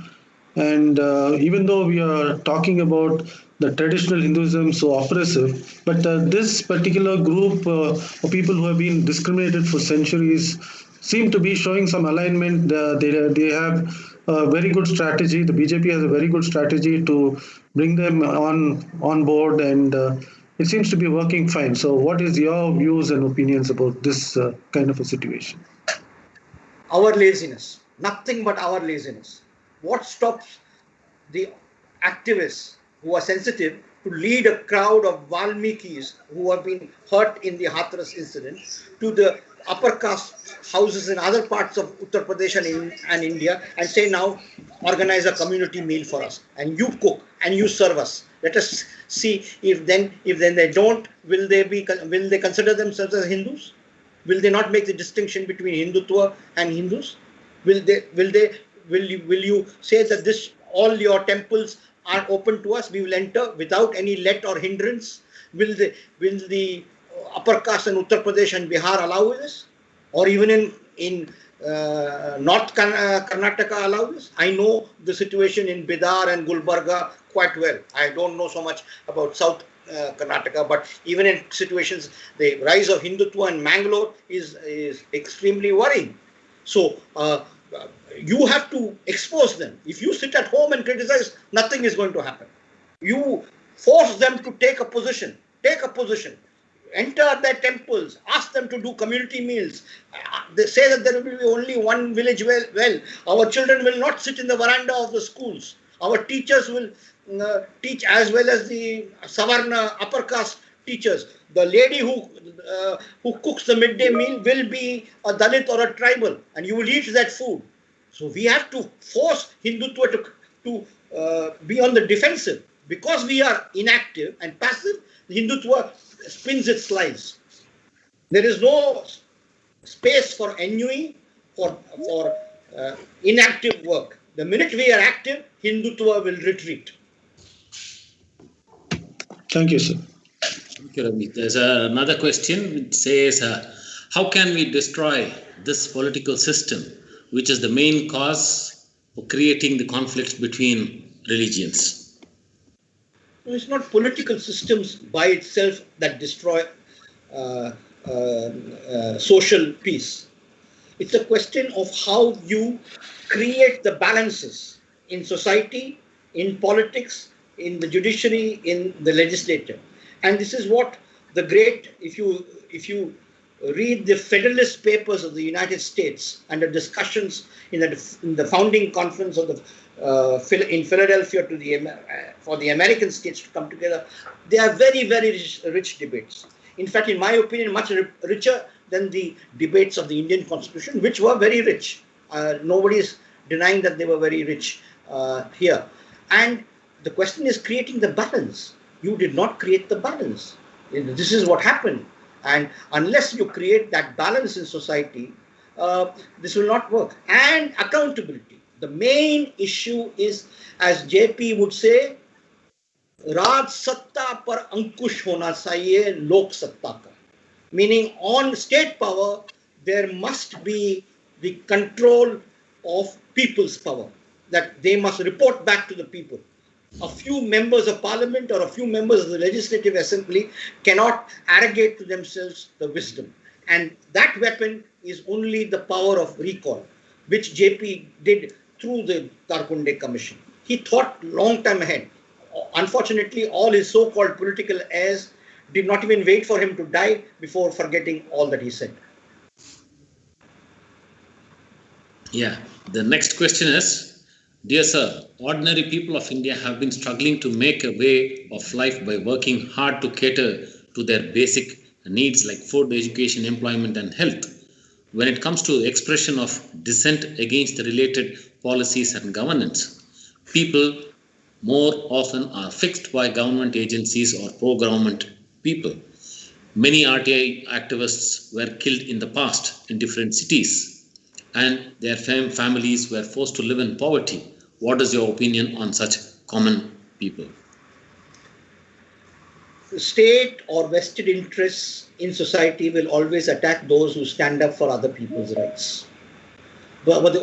And even though we are talking about the traditional Hinduism so oppressive, but this particular group of people who have been discriminated for centuries seem to be showing some alignment. They have a very good strategy. The BJP has a very good strategy to bring them on board, and it seems to be working fine. So, what is your views and opinions about this kind of a situation? Our laziness, nothing but our laziness. What stops the activists who are sensitive to lead a crowd of Valmikis who have been hurt in the Hathras incident to the upper caste houses in other parts of Uttar Pradesh and India and say, now organize a community meal for us and you cook and you serve us. Let us see if then they don't, will they consider themselves as Hindus? Will they not make the distinction between Hindutva and Hindus? Will you say that this all your temples are open to us? We will enter without any let or hindrance. Will the upper caste in Uttar Pradesh and Bihar allow this, or even in North Karnataka allow this? I know the situation in Bidar and Gulbarga quite well. I don't know so much about South Karnataka, but even in situations, the rise of Hindutva in Mangalore is extremely worrying. So you have to expose them. If you sit at home and criticize, nothing is going to happen. You force them to take a position. Enter their temples, ask them to do community meals. They say that there will be only one village well. Our children will not sit in the veranda of the schools. Our teachers will teach as well as the Savarna upper caste teachers. The lady who cooks the midday meal will be a Dalit or a tribal, and you will eat that food. So we have to force Hindutva to be on the defensive. Because we are inactive and passive, Hindutva spins its lies. There is no space for ennui, for inactive work. The minute we are active, Hindutva will retreat. Thank you, sir. Thank you, Ravi. There's another question which says, how can we destroy this political system, which is the main cause for creating the conflicts between religions? No, it's not political systems by itself that destroy social peace. It's a question of how you create the balances in society, in politics, in the judiciary, in the legislature. And this is what the great, if you read the Federalist Papers of the United States and the discussions in the founding conference of in Philadelphia for the American states to come together, they are very, very rich debates. In fact, in my opinion, much richer than the debates of the Indian Constitution, which were very rich. Nobody is denying that they were very rich here. And the question is creating the balance. You did not create the balance. This is what happened. And unless you create that balance in society, this will not work. And accountability. The main issue is, as JP would say, Raj Satta par Ankush hona chahiye Lok Satta ka. Meaning on state power, there must be the control of people's power, that they must report back to the people. A few members of parliament or a few members of the legislative assembly cannot arrogate to themselves the wisdom. And that weapon is only the power of recall, which JP did through the Karkunde Commission. He thought long time ahead. Unfortunately, all his so-called political heirs did not even wait for him to die before forgetting all that he said. Yeah. The next question is, dear sir, ordinary people of India have been struggling to make a way of life by working hard to cater to their basic needs like food, education, employment, and health. When it comes to expression of dissent against the related policies and governance, people more often are fixed by government agencies or pro-government people. Many RTI activists were killed in the past in different cities, and their families were forced to live in poverty. What is your opinion on such common people? State or vested interests in society will always attack those who stand up for other people's rights. But the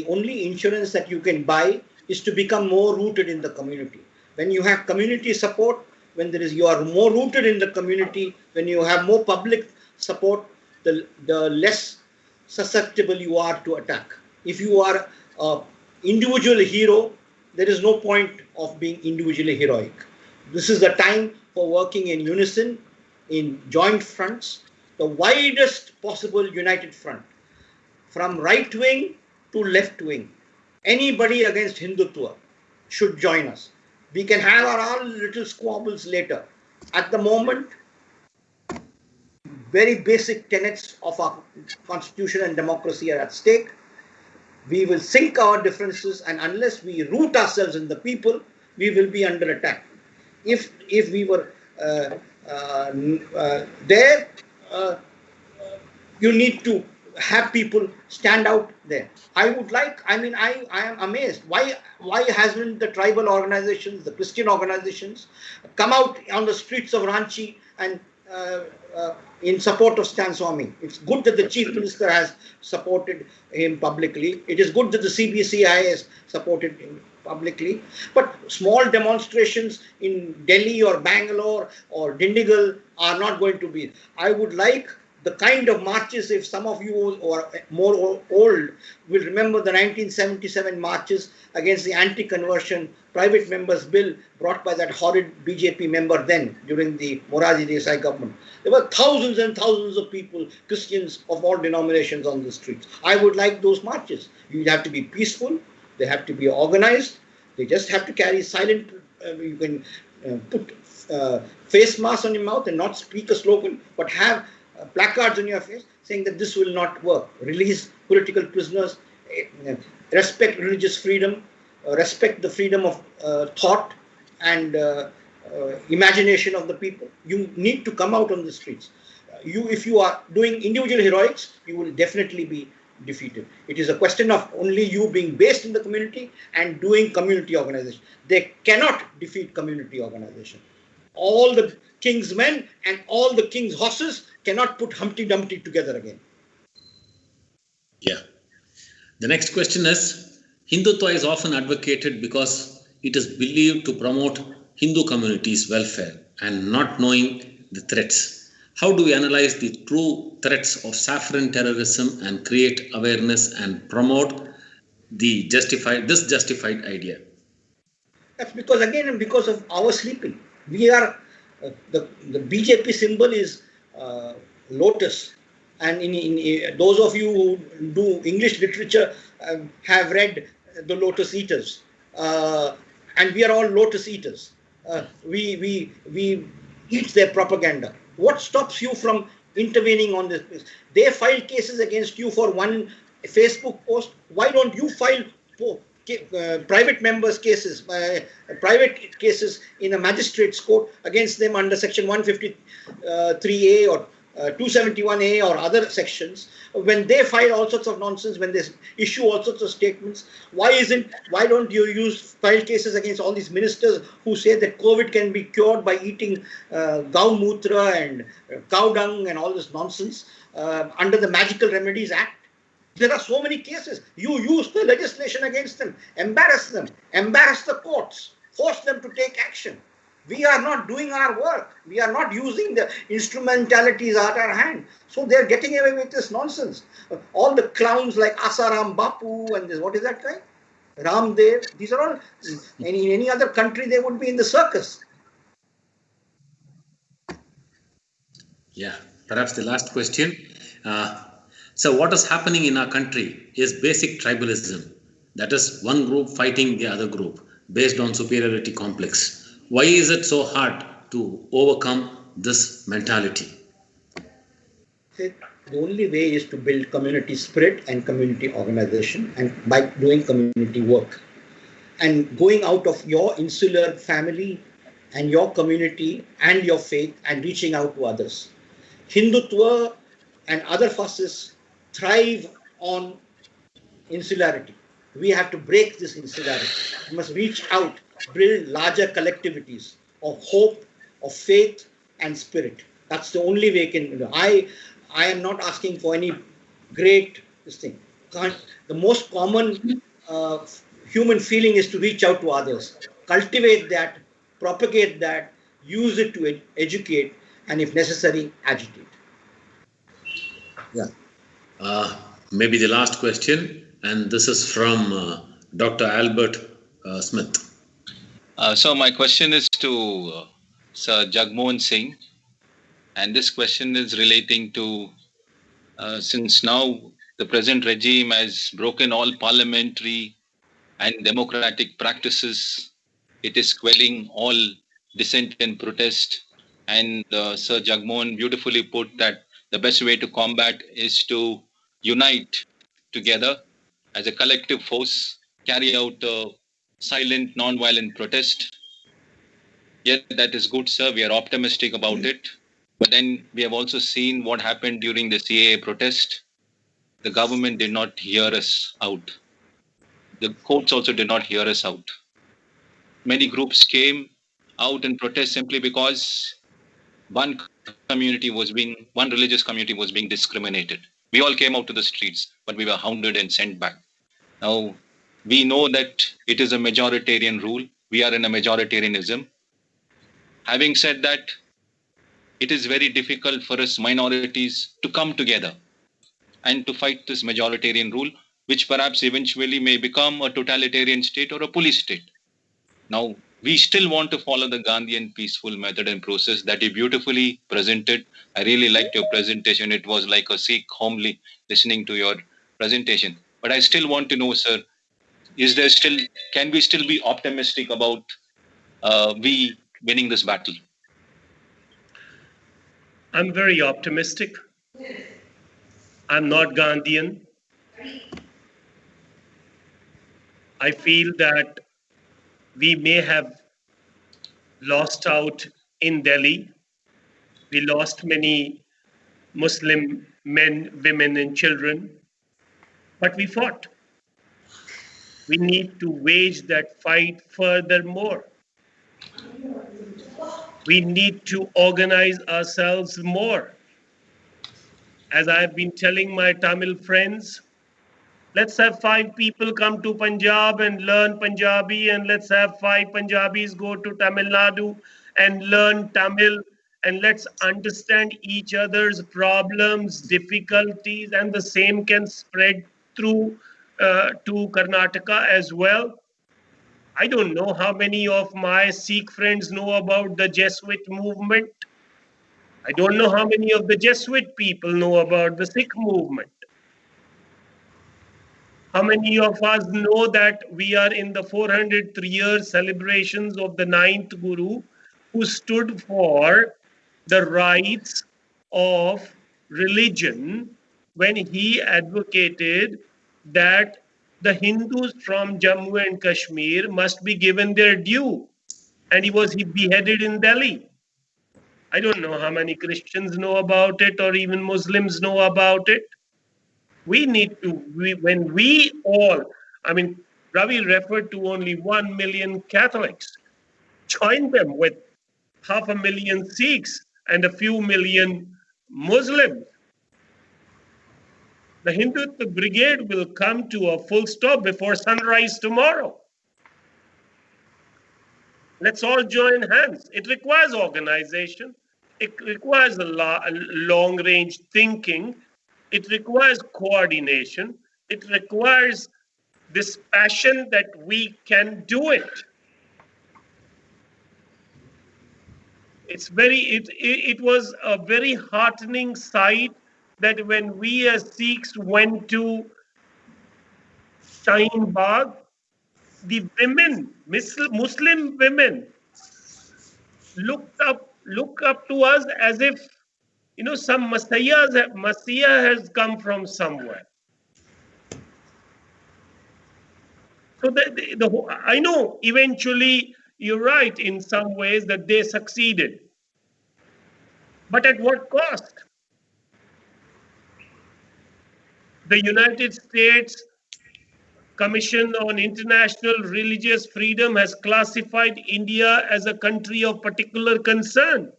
only insurance that you can buy is to become more rooted in the community. When you have community support, you are more rooted in the community, when you have more public support, the less susceptible you are to attack. If you are an individual hero, there is no point of being individually heroic. This is the time for working in unison, in joint fronts, the widest possible united front, from right wing to left wing. Anybody against Hindutva should join us. We can have our own little squabbles later. At the moment, very basic tenets of our constitution and democracy are at stake. We will sink our differences, and unless we root ourselves in the people, we will be under attack. If we were there, you need to have people stand out there. I am amazed. Why hasn't the tribal organizations, the Christian organizations, come out on the streets of Ranchi and in support of Stan Swami? It's good that the Chief Minister has supported him publicly. It is good that the CBCI has supported him publicly. But small demonstrations in Delhi or Bangalore or Dindigul are not going to be. I would like the kind of marches, if some of you who are more old will remember the 1977 marches against the anti-conversion private members bill brought by that horrid BJP member then during the Morarji Desai government. There were thousands and thousands of people, Christians of all denominations on the streets. I would like those marches. You have to be peaceful. They have to be organized. They just have to carry silent, you can put face masks on your mouth and not speak a slogan, but have placards on your face saying that this will not work. Release political prisoners, respect religious freedom, respect the freedom of thought and imagination of the people. You need to come out on the streets. If you are doing individual heroics, you will definitely be defeated. It is a question of only you being based in the community and doing community organization. They cannot defeat community organization. All the king's men and all the king's horses cannot put Humpty Dumpty together again. Yeah. The next question is, Hindutva is often advocated because it is believed to promote Hindu communities' welfare and not knowing the threats. How do we analyze the true threats of saffron terrorism and create awareness and promote this justified idea? That's because of our sleeping. We are the BJP symbol is lotus, and in those of you who do English literature have read the Lotus Eaters, and we are all Lotus Eaters. We eat their propaganda. What stops you from intervening on this? They filed cases against you for one Facebook post. Why don't you file private members' cases, private cases in a magistrate's court against them under section 153A or 271A or other sections? When they file all sorts of nonsense, when they issue all sorts of statements, why don't you file cases against all these ministers who say that COVID can be cured by eating Gaumutra and cow dung and all this nonsense under the Magical Remedies Act? There are so many cases. You use the legislation against them, embarrass the courts, force them to take action. We are not doing our work. We are not using the instrumentalities at our hand. So they're getting away with this nonsense. All the clowns like Asaram Bapu and this, what is that guy? Ramdev. These are all, in any other country, they would be in the circus. Yeah, perhaps the last question. So what is happening in our country is basic tribalism. That is one group fighting the other group based on superiority complex. Why is it so hard to overcome this mentality? The only way is to build community spirit and community organization, and by doing community work. And going out of your insular family and your community and your faith and reaching out to others. Hindutva and other fascists thrive on insularity. We have to break this insularity. We must reach out, build larger collectivities of hope, of faith, and spirit. That's the only way can. I am not asking for any great this thing. The most common human feeling is to reach out to others, cultivate that, propagate that, use it to educate, and if necessary, agitate. Yeah. Maybe the last question, and this is from Dr. Albert Smith. So my question is to Sir Jagmohan Singh, and this question is relating to since now the present regime has broken all parliamentary and democratic practices, it is quelling all dissent and protest. And Sir Jagmohan beautifully put that the best way to combat is to unite together as a collective force, carry out a silent, non-violent protest. Yet that is good, sir. We are optimistic about it. But then we have also seen what happened during the CAA protest. The government did not hear us out. The courts also did not hear us out. Many groups came out and protest simply because one religious community was being discriminated. We all came out to the streets, but we were hounded and sent back. Now, we know that it is a majoritarian rule. We are in a majoritarianism. Having said that, it is very difficult for us minorities to come together and to fight this majoritarian rule, which perhaps eventually may become a totalitarian state or a police state. Now, we still want to follow the Gandhian peaceful method and process that you beautifully presented. I really liked your presentation. It was like a Sikh homely listening to your presentation. But I still want to know, sir, can we still be optimistic about we winning this battle? I'm very optimistic. I'm not Gandhian. I feel that we may have lost out in Delhi. We lost many Muslim men, women, and children, but we fought. We need to wage that fight furthermore. We need to organize ourselves more. As I've been telling my Tamil friends, let's have 5 people come to Punjab and learn Punjabi, and let's have 5 Punjabis go to Tamil Nadu and learn Tamil, and let's understand each other's problems, difficulties, and the same can spread through to Karnataka as well. I don't know how many of my Sikh friends know about the Jesuit movement. I don't know how many of the Jesuit people know about the Sikh movement. How many of us know that we are in the 400th year celebrations of the 9th Guru, who stood for the rights of religion when he advocated that the Hindus from Jammu and Kashmir must be given their due, and he was beheaded in Delhi. I don't know how many Christians know about it or even Muslims know about it. We need to, when we all, I mean, Ravi referred to only 1 million Catholics. Join them with 500,000 Sikhs and a few million Muslims. The Hindutva brigade will come to a full stop before sunrise tomorrow. Let's all join hands. It requires organization. It requires a long-range thinking. It requires coordination. It requires this passion that we can do it. It was a very heartening sight that when we as Sikhs went to Shaheen Bagh, the women, Muslim women, looked up to us as if, you know, some Messiah has come from somewhere. So I know eventually you're right in some ways that they succeeded. But at what cost? The United States Commission on International Religious Freedom has classified India as a country of particular concern.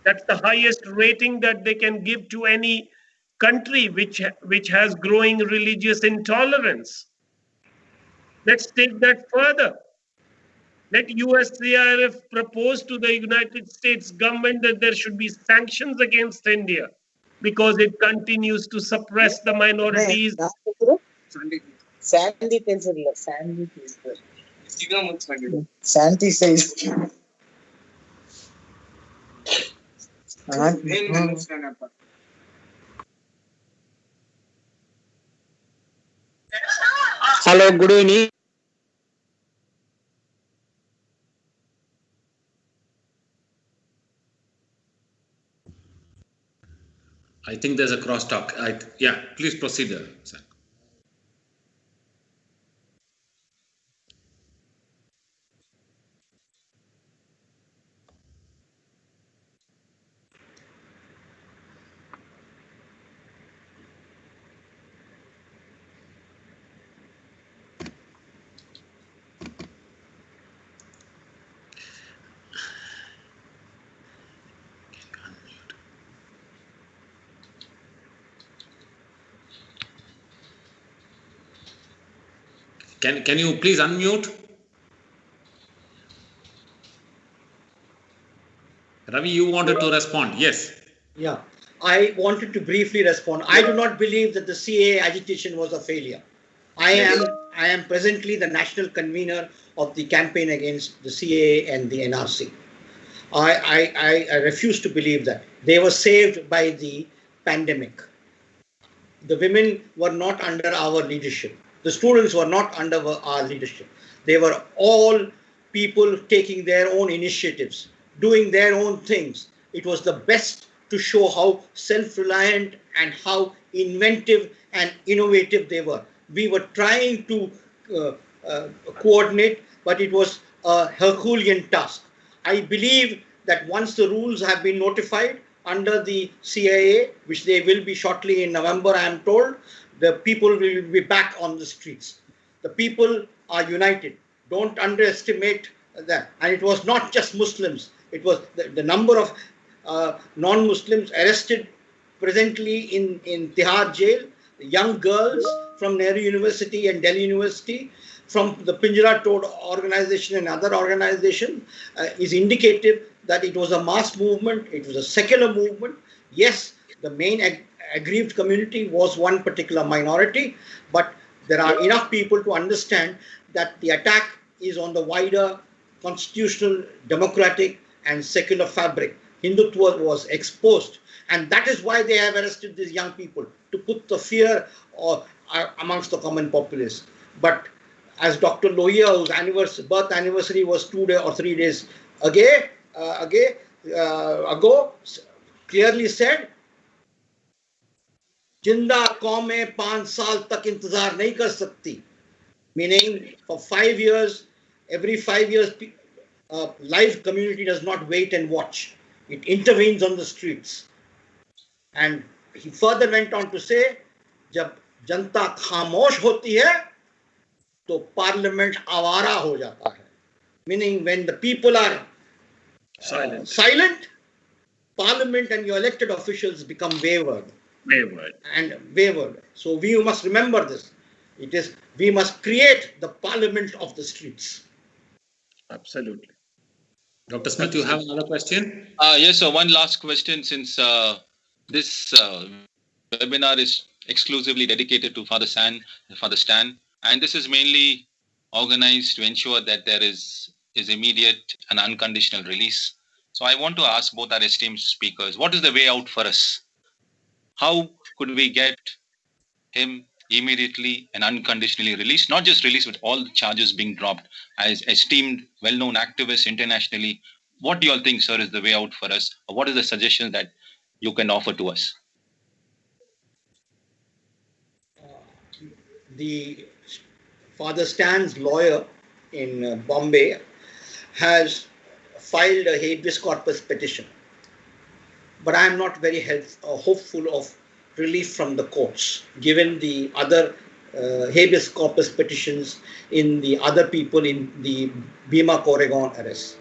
That's the highest rating that they can give to any country which has growing religious intolerance. Let's take that further. Let USCRF propose to the United States government that there should be sanctions against India because it continues to suppress the minorities. Sandy Sandy says. Hello, good evening. I think there's a crosstalk. Yeah, please proceed, sir. Can you please unmute? Ravi, you wanted to respond. Yes. Yeah, I wanted to briefly respond. I do not believe that the CAA agitation was a failure. I am presently the national convener of the campaign against the CAA and the NRC. I refuse to believe that. They were saved by the pandemic. The women were not under our leadership. The students were not under our leadership. They were all people taking their own initiatives, doing their own things. It was the best to show how self-reliant and how inventive and innovative they were. We were trying to coordinate, but it was a Herculean task. I believe that once the rules have been notified under the CIA, which they will be shortly in November, I am told, the people will be back on the streets. The people are united. Don't underestimate that. And it was not just Muslims. It was the number of non-Muslims arrested presently in Tihar jail, young girls from Nehru University and Delhi University, from the Pinjara Toad organization and other organizations, is indicative that it was a mass movement, it was a secular movement. Yes, the main aggrieved community was one particular minority, but there are enough people to understand that the attack is on the wider constitutional, democratic and secular fabric. Hindutva was exposed, and that is why they have arrested these young people, to put the fear amongst the common populace. But as Dr. Lohia, whose birth anniversary was 2 or 3 days ago, clearly said, जिंदा कौमें 5 साल तक इंतजार नहीं कर सकती. Meaning, for 5 years, every 5 years, live community does not wait and watch. It intervenes on the streets. And he further went on to say, जब जनता खामोश होती है, तो पार्लियामेंट आवारा हो जाता है. Meaning, when the people are silent, parliament and your elected officials become wavered. So we must remember this. We must create the parliament of the streets. Absolutely. Dr. Smith, you have another question? Yes, so one last question, since this webinar is exclusively dedicated to Father Stan, and this is mainly organized to ensure that there is immediate and unconditional release. So I want to ask both our esteemed speakers, what is the way out for us? How could we get him immediately and unconditionally released? Not just released, but all the charges being dropped. As esteemed, well-known activists internationally, what do you all think, sir, is the way out for us? Or what is the suggestion that you can offer to us? The Father Stan's lawyer in Bombay has filed a habeas corpus petition. But I am not very hopeful of relief from the courts, given the other habeas corpus petitions in the other people in the Bhima Koregaon arrest.